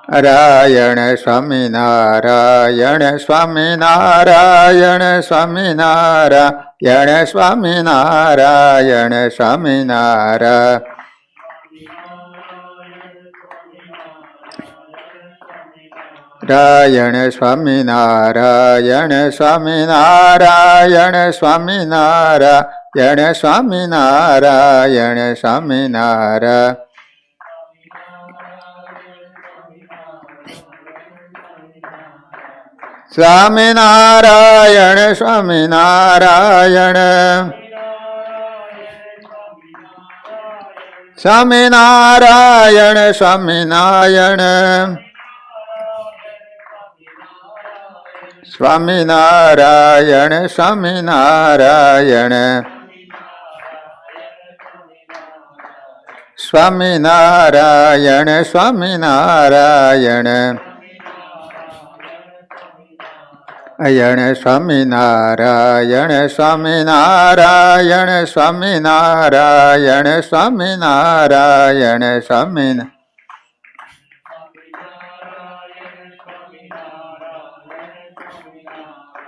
[SPEAKER 1] રાયણ સ્વામિનારાયણ સ્વામિનારાયણ સ્વામિનારાયણ સ્વામિનારાયણ સ્વામિનારાયણ સ્વામિનારાયણ સ્વામિનારાયણ સ્વામિનારાયણ સ્વામિનારાયણ સ્વામિનારાયણ સ્વામિનારાયણ સ્વામિનારાયણ સ્વામિનારાયણ સ્વામિનારાયણ સ્વામિનારાયણ સ્વામિનારાયણ સ્વામિનારાયણ સ્વામિનારાયણ અયણ સ્વામિનારાયણ સ્વામિનારાયણ સ્વામિનારાયણ સ્વામિનારાયણ સ્વામિનારાયણ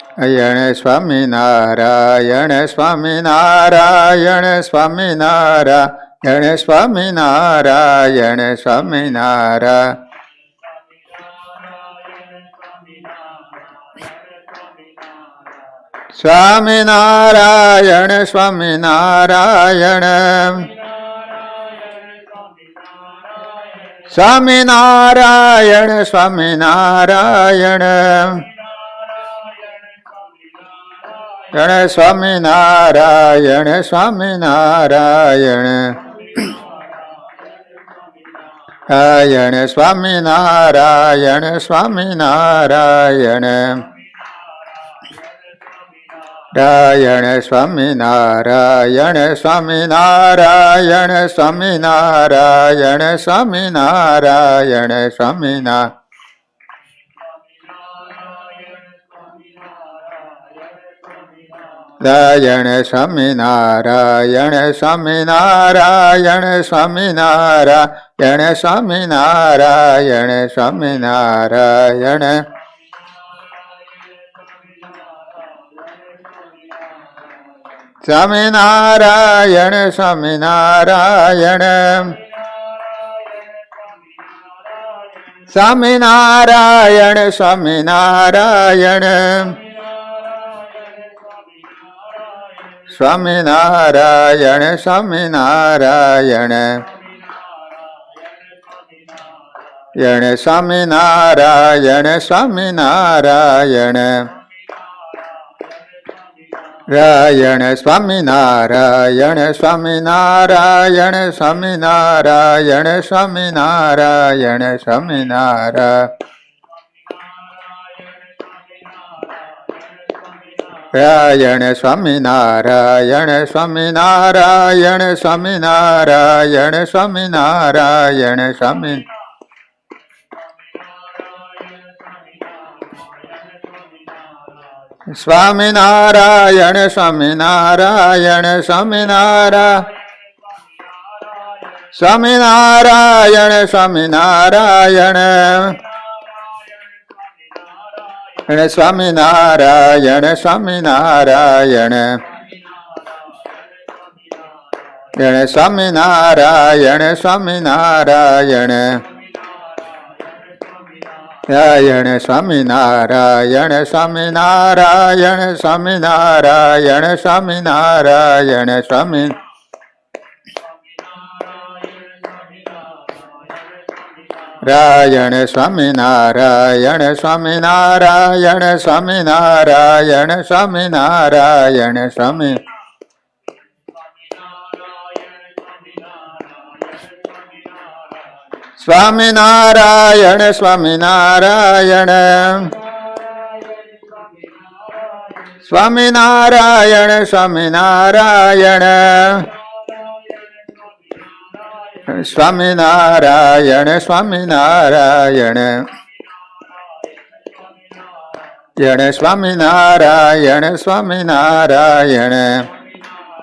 [SPEAKER 1] અયણ સ્વામિનારાયણ સ્વામિનારાયણ સ્વામિનારાયણ સ્વામિનારાયણ સ્વામિનારાયણ સ્વામિનારાયણ સ્વામિનારાયણ સ્વામિનારાયણ સ્વામિનારાયણ સ્વામિનારાયણ સ્વામિનારાયણ આયણ સ્વામિનારાયણ સ્વામિનારાયણ રાયણ સ્વામિનારાયણ સ્વામિનારાયણ સ્વામિનારાયણ સ્વામિનારાયણ સ્વામિનારાયણ સ્વામિનારાયણ સ્વામિનારાયણ સ્વામિનારાયણ સ્વામિનારાયણ સ્વામિનારાયણ સ્વામિનારાયણ સ્વામિનારાયણ સ્વામિનારાયણ સ્વામિનારાયણ સ્વામિનારાયણ સ્વામિનારાયણ સ્વામિનારાયણ સ્વામિનારાયણ રાયણ સ્વામિનારાયણ સ્વામિનારાયણ સ્વામિનારાયણ સ્વામિનારાયણ સ્વામિનારાયણ સ્વામિનારાયણ સ્વામિનારાયણ સ્વામિનારાયણ સ્વામિનારાયણ સ્વામિનારાયણ સ્વામિનારાયણ સ્વામિનારાયણ સ્વામિનારાયણ સ્વામિનારાયણ સ્વામિનારાયણ સ્વામિનારાયણ સ્વામિનારાયણ રાયણ સ્વામિનારાયણ સ્વામિનારાયણ સ્વામિનારાયણ સ્વામિનારાયણ રાયણ સ્વામિનારાયણ સ્વામિનારાયણ સ્વામિનારાયણ સ્વામિનારાયણ સ્વામી સ્વામિનારાયણ સ્વામિનારાયણ સ્વામિનારાયણ સ્વામિનારાયણ સ્વામિનારાયણ સ્વામિનારાયણ સ્વામિનારાયણ સ્વામિનારાયણ